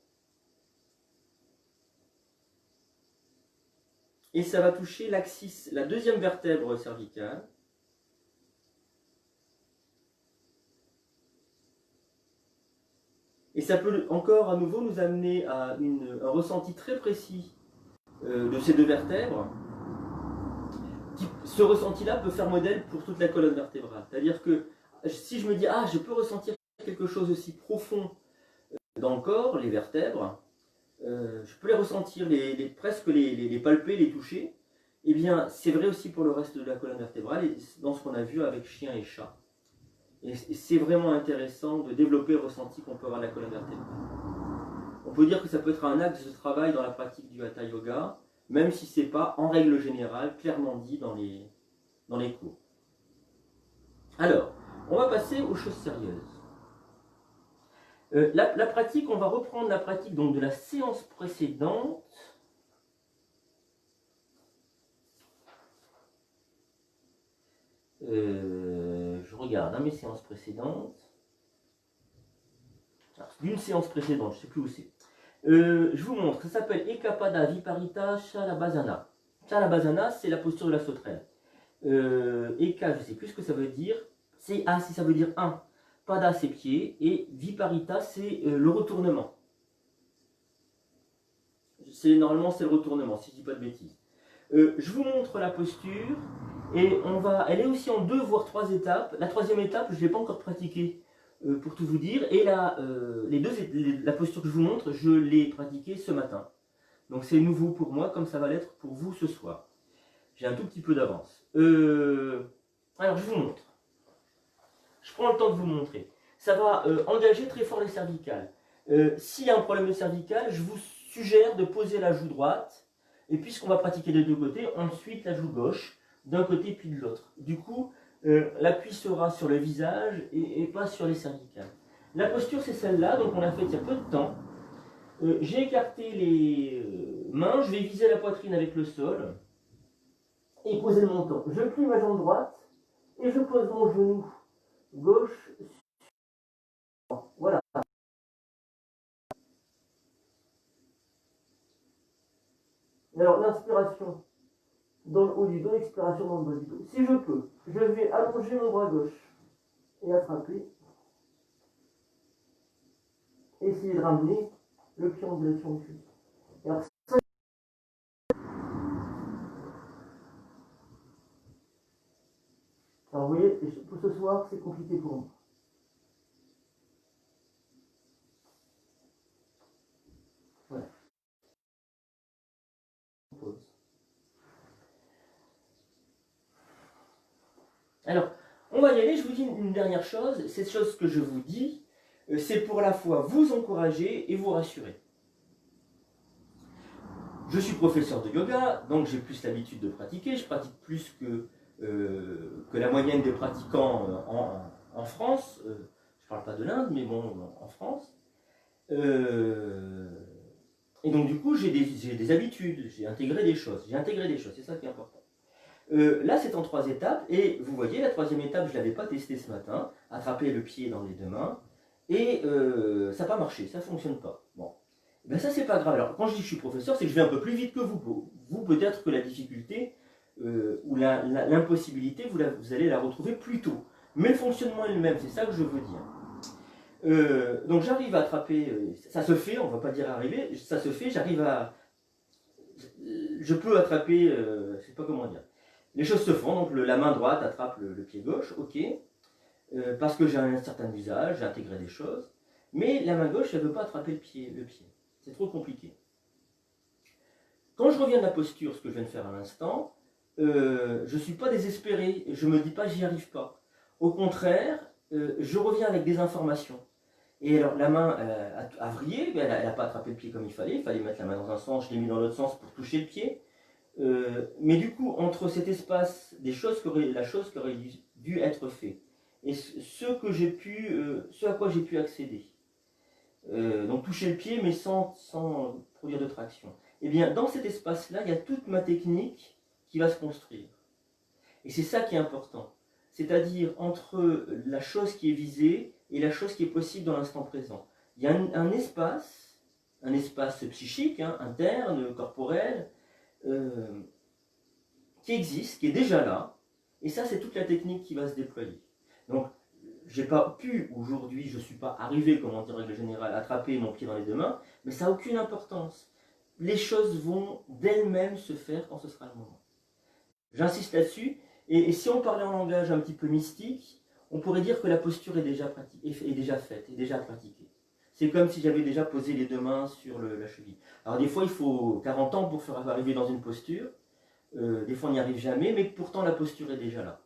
Et ça va toucher l'axis, la deuxième vertèbre cervicale. Et ça peut encore à nouveau nous amener à un ressenti très précis de ces deux vertèbres. Ce ressenti-là peut faire modèle pour toute la colonne vertébrale. C'est-à-dire que si je me dis, ah, je peux ressentir quelque chose aussi profond dans le corps, les vertèbres, je peux les ressentir, presque les palper, les toucher, eh bien c'est vrai aussi pour le reste de la colonne vertébrale, et dans ce qu'on a vu avec chien et chat. Et c'est vraiment intéressant de développer le ressenti qu'on peut avoir de la colonne vertébrale. On peut dire que ça peut être un axe de travail dans la pratique du Hatha Yoga, même si ce n'est pas, en règle générale, clairement dit dans les cours. Alors, on va passer aux choses sérieuses. La pratique, on va reprendre la pratique donc, de la séance précédente. Je regarde mes séances précédentes. D'une séance précédente, je ne sais plus où c'est. Je vous montre, ça s'appelle Ekapada Viparita Shalabhasana. Shalabhasana, c'est la posture de la sauterelle. Eka, je ne sais plus ce que ça veut dire. Si ça veut dire un. Pada, c'est pied. Et Viparita, c'est le retournement. Normalement, c'est le retournement, si je ne dis pas de bêtises. Je vous montre la posture. Et elle est aussi en 2 voire 3 étapes. La troisième étape, je ne l'ai pas encore pratiquée pour tout vous dire. Et la posture que je vous montre, je l'ai pratiquée ce matin. Donc c'est nouveau pour moi, comme ça va l'être pour vous ce soir. J'ai un tout petit peu d'avance. Alors je vous montre. Je prends le temps de vous montrer. Ça va engager très fort les cervicales. S'il y a un problème de cervicale, je vous suggère de poser la joue droite. Et puisqu'on va pratiquer des deux côtés, ensuite la joue gauche, d'un côté puis de l'autre. Du coup, l'appui sera sur le visage et pas sur les cervicales. La posture, c'est celle-là, donc on l'a faite il y a peu de temps. J'ai écarté les mains, je vais viser la poitrine avec le sol et poser le menton. Je plie ma jambe droite et je pose mon genou gauche. Voilà. Alors l'inspiration dans le haut du dos, l'expiration dans le bas du dos. Si je peux, je vais allonger mon bras gauche et attraper. Essayer de ramener le pied en direction du cuisse. Alors, vous voyez, pour ce soir, c'est compliqué pour moi. Voilà. va y aller, je vous dis une dernière chose. Cette chose que je vous dis, c'est pour à la fois vous encourager et vous rassurer. Je suis professeur de yoga, donc j'ai plus l'habitude de pratiquer. Je pratique plus que la moyenne des pratiquants en France. Je ne parle pas de l'Inde, mais bon, en France. Et donc du coup, j'ai des habitudes, j'ai intégré des choses, c'est ça qui est important. Là, c'est en 3 étapes, et vous voyez, la 3e étape, je ne l'avais pas testée ce matin, attraper le pied dans les 2 mains, et ça n'a pas marché, ça ne fonctionne pas. Bon, ben ça, c'est pas grave. Alors, quand je dis que je suis professeur, c'est que je vais un peu plus vite que vous. Vous, peut-être que la difficulté ou l'impossibilité, vous allez la retrouver plus tôt. Mais le fonctionnement est le même, c'est ça que je veux dire. Donc j'arrive à attraper, ça se fait, on ne va pas dire arriver, ça se fait, je peux attraper, je ne sais pas comment dire. Les choses se font, donc la main droite attrape le pied gauche, ok, parce que j'ai un certain usage, j'ai intégré des choses, mais la main gauche, elle ne veut pas attraper le pied. C'est trop compliqué. Quand je reviens de la posture, ce que je viens de faire à l'instant, je ne suis pas désespéré, je ne me dis pas j'y arrive pas. Au contraire, je reviens avec des informations. Et alors la main a vrillé, elle n'a pas attrapé le pied comme il fallait mettre la main dans un sens, je l'ai mis dans l'autre sens pour toucher le pied. Mais du coup, entre cet espace, la chose qui aurait dû être fait, et ce à quoi j'ai pu accéder, donc toucher le pied mais sans produire de traction, et bien dans cet espace-là, il y a toute ma technique qui va se construire. Et c'est ça qui est important. C'est-à-dire entre la chose qui est visée et la chose qui est possible dans l'instant présent. Il y a un espace psychique, interne, corporel, qui existe, qui est déjà là, et ça c'est toute la technique qui va se déployer. Donc j'ai pas pu aujourd'hui, je ne suis pas arrivé, comme on dit en règle générale, à attraper mon pied dans les 2 mains, mais ça n'a aucune importance. Les choses vont d'elles-mêmes se faire quand ce sera le moment. J'insiste là-dessus, et si on parlait en langage un petit peu mystique, on pourrait dire que la posture est déjà faite, est déjà pratiquée. C'est comme si j'avais déjà posé les 2 mains sur la cheville. Alors des fois, il faut 40 ans pour faire arriver dans une posture. Des fois, on n'y arrive jamais, mais pourtant, la posture est déjà là.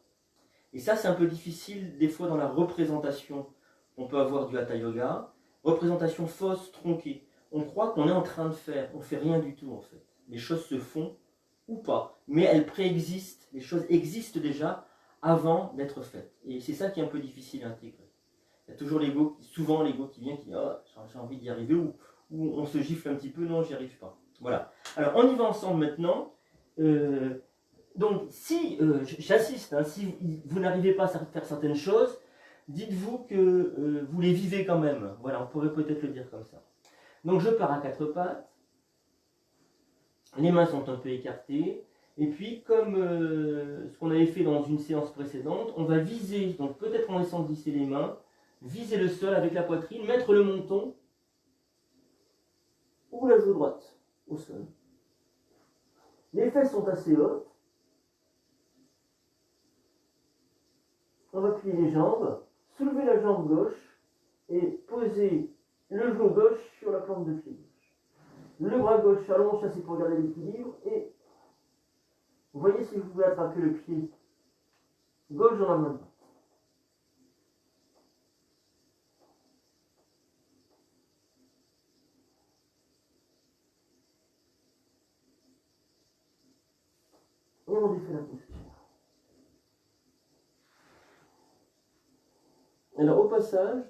Et ça, c'est un peu difficile, des fois, dans la représentation qu'on peut avoir du Hatha Yoga. Représentation fausse, tronquée. On croit qu'on est en train de faire. On ne fait rien du tout, en fait. Les choses se font ou pas. Mais elles préexistent. Les choses existent déjà avant d'être faites. Et c'est ça qui est un peu difficile à intégrer. Il y a toujours souvent l'ego qui vient, qui dit « Oh, j'ai envie d'y arriver » ou on se gifle un petit peu « Non, j'y arrive pas ». Voilà. Alors, on y va ensemble maintenant. Donc, si, j'insiste, si vous n'arrivez pas à faire certaines choses, dites-vous que vous les vivez quand même. Voilà, on pourrait peut-être le dire comme ça. Donc, je pars à 4 pattes. Les mains sont un peu écartées. Et puis, comme ce qu'on avait fait dans une séance précédente, on va viser, donc peut-être en laissant glisser les mains, viser le sol avec la poitrine, mettre le menton ou la joue droite au sol. Les fesses sont assez hautes. On va plier les jambes, soulever la jambe gauche et poser le genou gauche sur la plante de pied gauche. Le bras gauche allonge, ça c'est pour garder l'équilibre. Et vous voyez si vous pouvez attraper le pied gauche dans la main droite. Et on défait la posture. Alors au passage,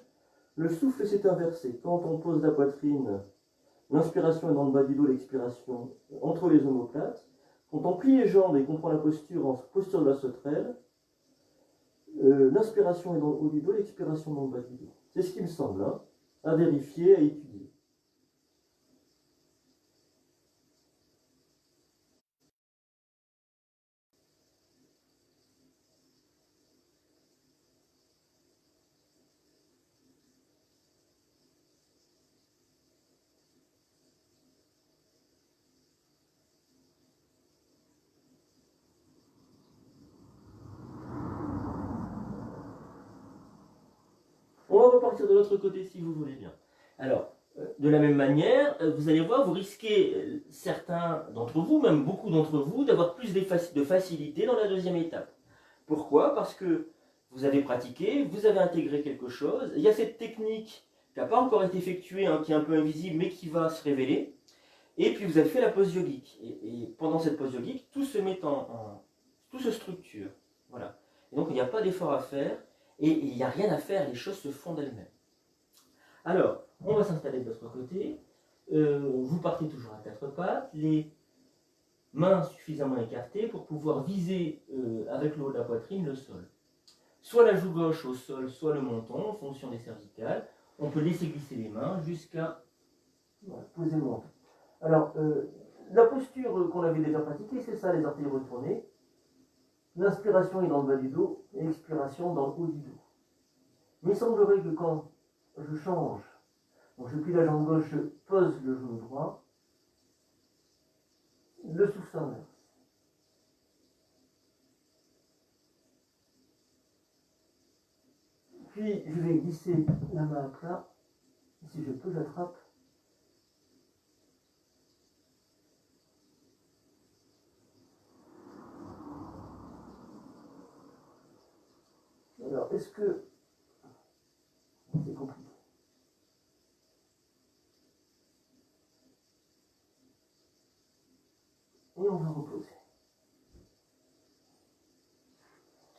le souffle s'est inversé. Quand on pose la poitrine, l'inspiration est dans le bas du dos, l'expiration entre les omoplates. Quand on plie les jambes et qu'on prend la posture en posture de la sauterelle, l'inspiration est dans le haut du dos, l'expiration dans le bas du dos. C'est ce qui me semble, à vérifier, à étudier. On va repartir de l'autre côté si vous voulez bien. Alors, de la même manière, vous allez voir, vous risquez, certains d'entre vous, même beaucoup d'entre vous, d'avoir plus de facilité dans la 2e étape. Pourquoi? Parce que vous avez pratiqué, vous avez intégré quelque chose, il y a cette technique qui n'a pas encore été effectuée, hein, qui est un peu invisible, mais qui va se révéler, et puis vous avez fait la pose yogique. Et pendant cette pose yogique, tout se met tout se structure. Voilà. Et donc il n'y a pas d'effort à faire, et il n'y a rien à faire, les choses se font d'elles-mêmes. Alors, on va s'installer de l'autre côté. Vous partez toujours à quatre pattes, les mains suffisamment écartées pour pouvoir viser avec le haut de la poitrine le sol. Soit la joue gauche au sol, soit le menton, en fonction des cervicales. On peut laisser glisser les mains jusqu'à poser le menton. Alors, la posture qu'on avait déjà pratiquée, c'est ça, les orteils retournés. L'inspiration est dans le bas du dos et l'expiration dans le haut du dos. Mais il semblerait que quand je change, donc je plie la jambe gauche, je pose le genou droit, le souffle s'inverse. Puis je vais glisser la main à plat. Si je peux, j'attrape. Alors, est-ce que c'est compliqué? Et on va reposer.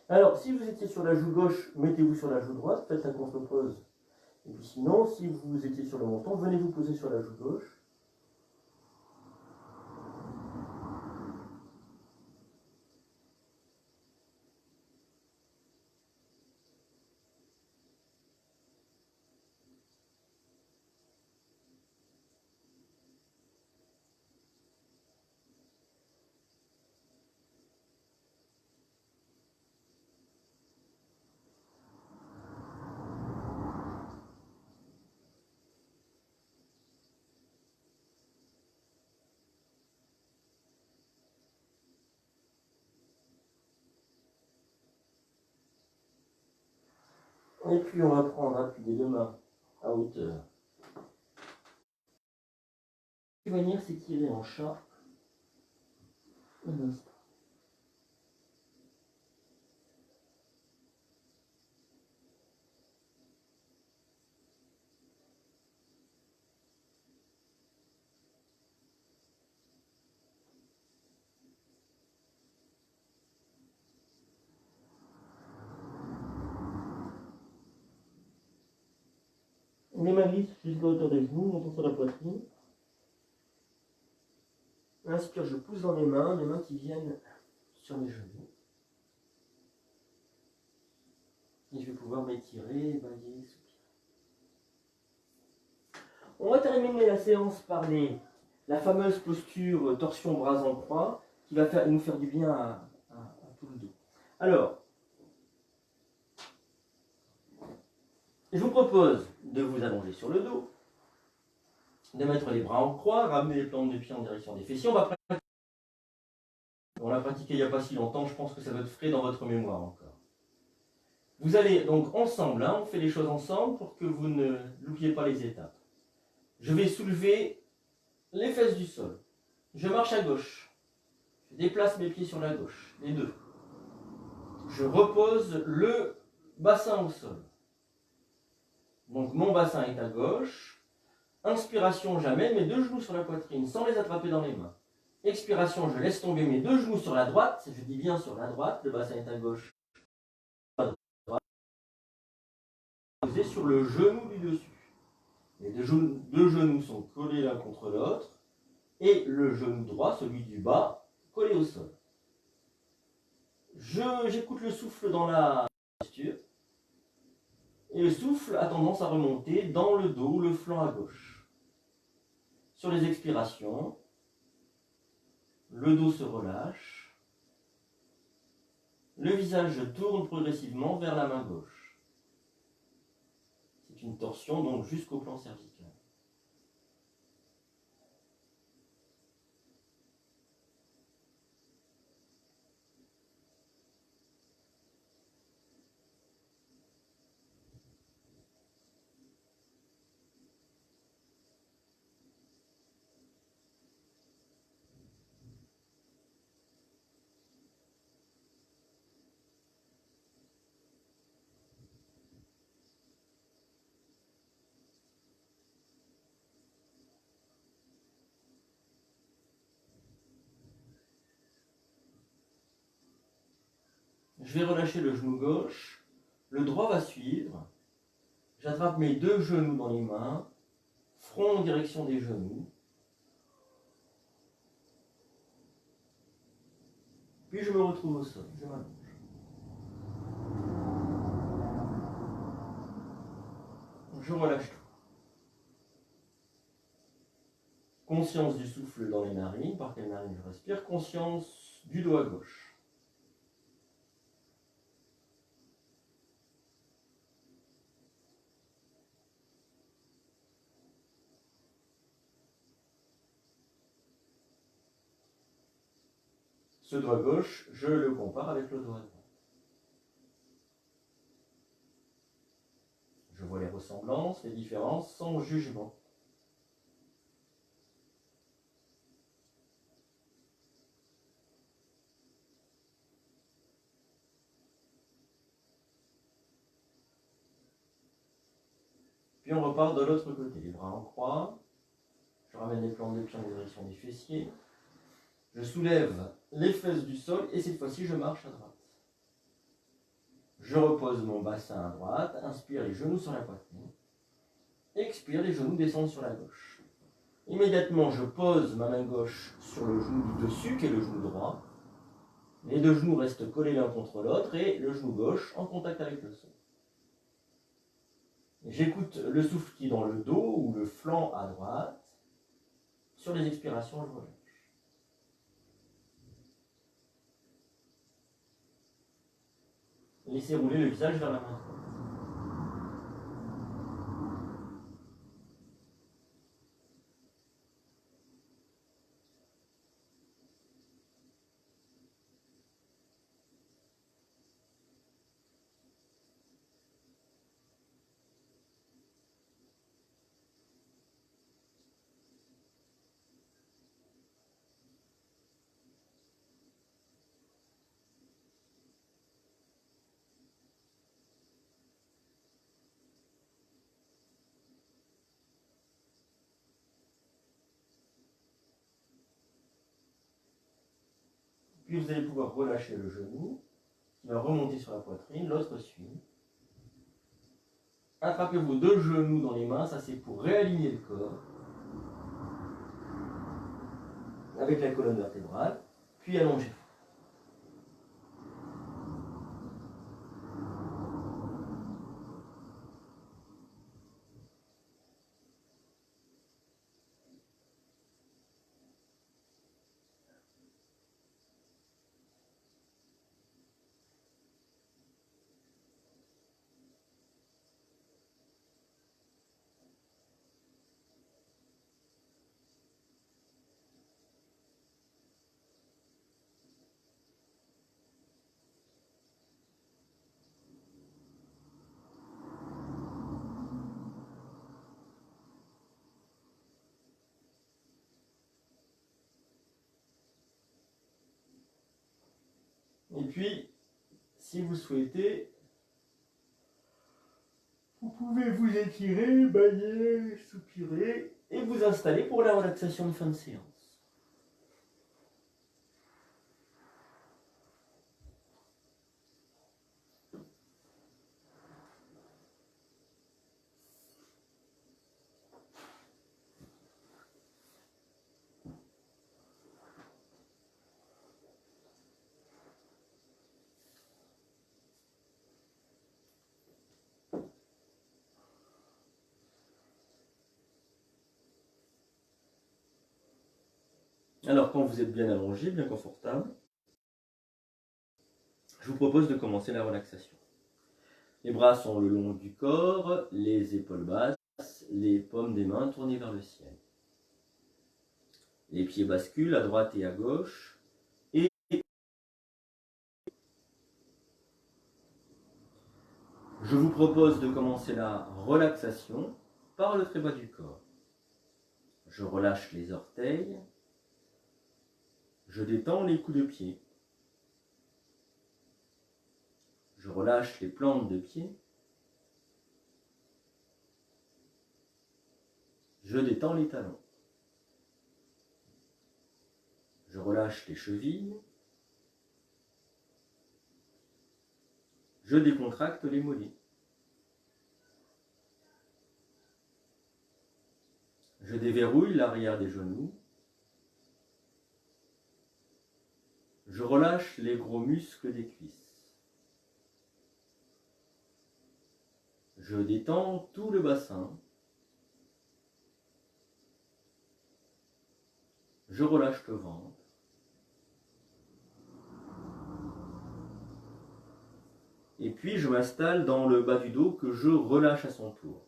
Alors, si vous étiez sur la joue gauche, mettez-vous sur la joue droite, faites la contre-pose. Et puis sinon, si vous étiez sur le menton, venez vous poser sur la joue gauche. Et puis on va prendre appui des deux mains à hauteur. Et venir s'étirer en chat. Un instant. Les mains glissent jusqu'à hauteur des genoux, montant sur la poitrine. Inspire, je pousse dans mes mains qui viennent sur mes genoux. Et je vais pouvoir m'étirer, bailler, soupirer. On va terminer la séance par la fameuse posture torsion bras en croix qui va nous faire du bien à tout le dos. Alors, je vous propose de vous allonger sur le dos, de mettre les bras en croix, ramener les plantes de pied en direction des fessiers. On l'a pratiqué il n'y a pas si longtemps, je pense que ça va être frais dans votre mémoire encore. Vous allez donc ensemble, on fait les choses ensemble pour que vous ne loupiez pas les étapes. Je vais soulever les fesses du sol. Je marche à gauche. Je déplace mes pieds sur la gauche, les deux. Je repose le bassin au sol. Donc mon bassin est à gauche. Inspiration, j'amène mes deux genoux sur la poitrine sans les attraper dans les mains. Expiration, je laisse tomber mes deux genoux sur la droite. Je dis bien sur la droite, le bassin est à gauche. Posé sur le genou du dessus. Les deux genoux sont collés l'un contre l'autre. Et le genou droit, celui du bas, collé au sol. J'écoute le souffle dans la posture. Et le souffle a tendance à remonter dans le dos, le flanc à gauche. Sur les expirations, le dos se relâche. Le visage tourne progressivement vers la main gauche. C'est une torsion donc jusqu'au plan cervical. Je vais relâcher le genou gauche, le droit va suivre. J'attrape mes deux genoux dans les mains, front en direction des genoux. Puis je me retrouve au sol, je m'allonge. Je relâche tout. Conscience du souffle dans les narines, par quelle narine je respire. Conscience du dos à gauche. Ce doigt gauche, je le compare avec le doigt droit. Je vois les ressemblances, les différences, sans jugement. Puis on repart de l'autre côté, les bras en croix. Je ramène les plantes de pied en direction des fessiers. Je soulève les fesses du sol et cette fois-ci je marche à droite. Je repose mon bassin à droite, inspire les genoux sur la poitrine. Expire, les genoux descendent sur la gauche. Immédiatement, je pose ma main gauche sur le genou du dessus, qui est le genou droit. Les deux genoux restent collés l'un contre l'autre et le genou gauche en contact avec le sol. J'écoute le souffle qui est dans le dos ou le flanc à droite. Sur les expirations, je relâche. Laissez rouler le visage vers la main droite. Puis vous allez pouvoir relâcher le genou, qui va remonter sur la poitrine, l'autre suit. Attrapez vos deux genoux dans les mains, ça c'est pour réaligner le corps, avec la colonne vertébrale, puis allongez. Et puis, si vous souhaitez, vous pouvez vous étirer, bailler, soupirer et vous installer pour la relaxation de fin de séance. Alors, quand vous êtes bien allongé, bien confortable, je vous propose de commencer la relaxation. Les bras sont le long du corps, les épaules basses, les paumes des mains tournées vers le ciel. Les pieds basculent à droite et à gauche. Et je vous propose de commencer la relaxation par le très bas du corps. Je relâche les orteils. Je détends les coups de pied. Je relâche les plantes de pied. Je détends les talons. Je relâche les chevilles. Je décontracte les mollets. Je déverrouille l'arrière des genoux. Je relâche les gros muscles des cuisses. Je détends tout le bassin. Je relâche le ventre. Et puis je m'installe dans le bas du dos que je relâche à son tour.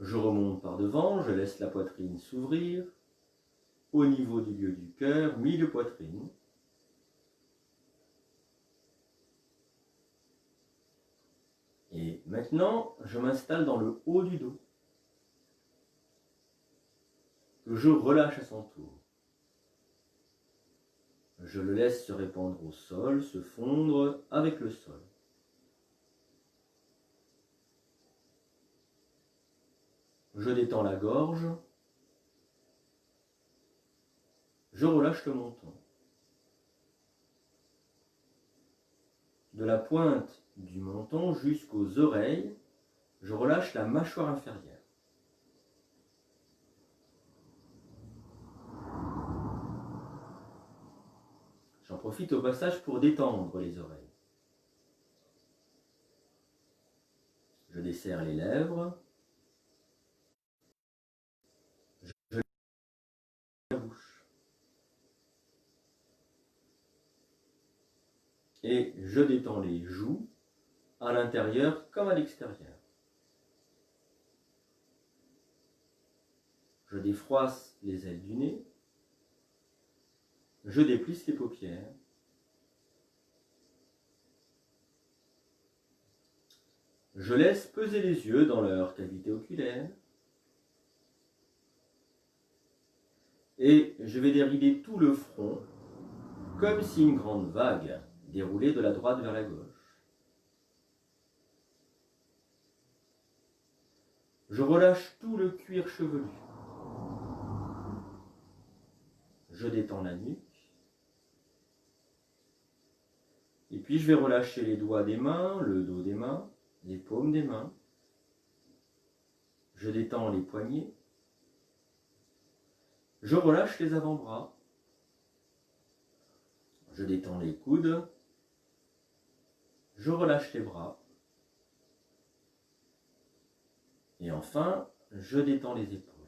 Je remonte par devant, je laisse la poitrine s'ouvrir. Au niveau du lieu du cœur, milieu poitrine. Et maintenant, je m'installe dans le haut du dos, que je relâche à son tour. Je le laisse se répandre au sol, se fondre avec le sol. Je détends la gorge. Je relâche le menton. De la pointe du menton jusqu'aux oreilles, je relâche la mâchoire inférieure. J'en profite au passage pour détendre les oreilles. Je desserre les lèvres. Je lève la bouche. Et je détends les joues, à l'intérieur comme à l'extérieur. Je défroisse les ailes du nez. Je déplisse les paupières. Je laisse peser les yeux dans leur cavité oculaire. Et je vais dérider tout le front, comme si une grande vague déroulait de la droite vers la gauche. Je relâche tout le cuir chevelu. Je détends la nuque. Et puis je vais relâcher les doigts des mains, le dos des mains, les paumes des mains. Je détends les poignets. Je relâche les avant-bras. Je détends les coudes. Je relâche les bras. Et enfin, je détends les épaules.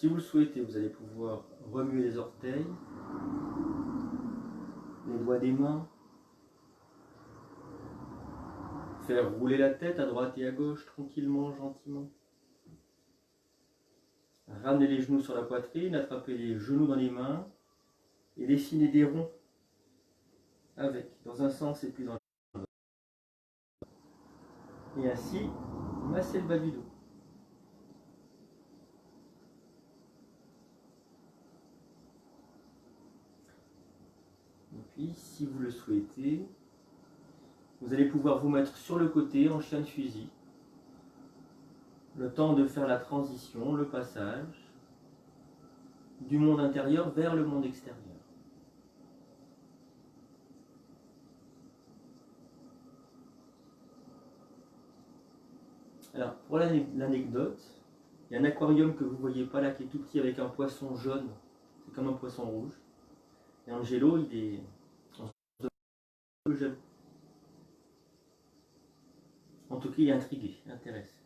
si vous le souhaitez, vous allez pouvoir remuer les orteils, les doigts des mains, faire rouler la tête à droite et à gauche tranquillement, gentiment. Ramener les genoux sur la poitrine, attraper les genoux dans les mains et dessiner des ronds avec, dans un sens et puis dans l'autre. Et ainsi, masser le bas du dos. Et puis, si vous le souhaitez, vous allez pouvoir vous mettre sur le côté en chien de fusil. Le temps de faire la transition, le passage du monde intérieur vers le monde extérieur. Alors, pour l'anecdote, il y a un aquarium que vous ne voyez pas là qui est tout petit avec un poisson jaune. C'est comme un poisson rouge. Et Angelo, il est un peu jaloux. En tout cas, il est intrigué, intéressé.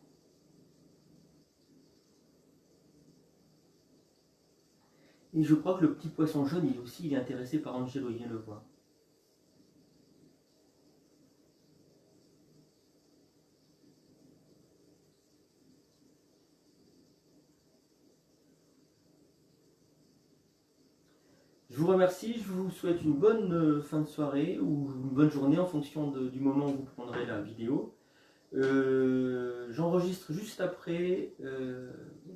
Et je crois que le petit poisson jaune, il est intéressé par Angelo, il vient le voir. Je vous remercie, je vous souhaite une bonne fin de soirée ou une bonne journée en fonction du moment où vous prendrez la vidéo. J'enregistre juste après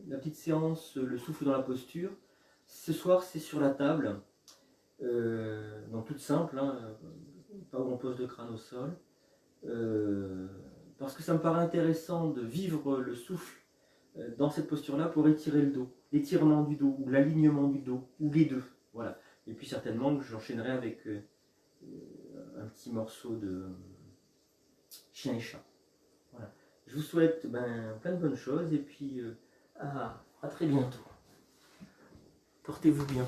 la petite séance Le souffle dans la posture. Ce soir, c'est sur la table, donc toute simple, hein, pas où on pose le crâne au sol, parce que ça me paraît intéressant de vivre le souffle dans cette posture-là pour étirer le dos, l'étirement du dos ou l'alignement du dos, ou les deux. Voilà. Et puis certainement que j'enchaînerai avec un petit morceau de chien et chat. Voilà. Je vous souhaite plein de bonnes choses et puis à très bientôt. Portez-vous bien.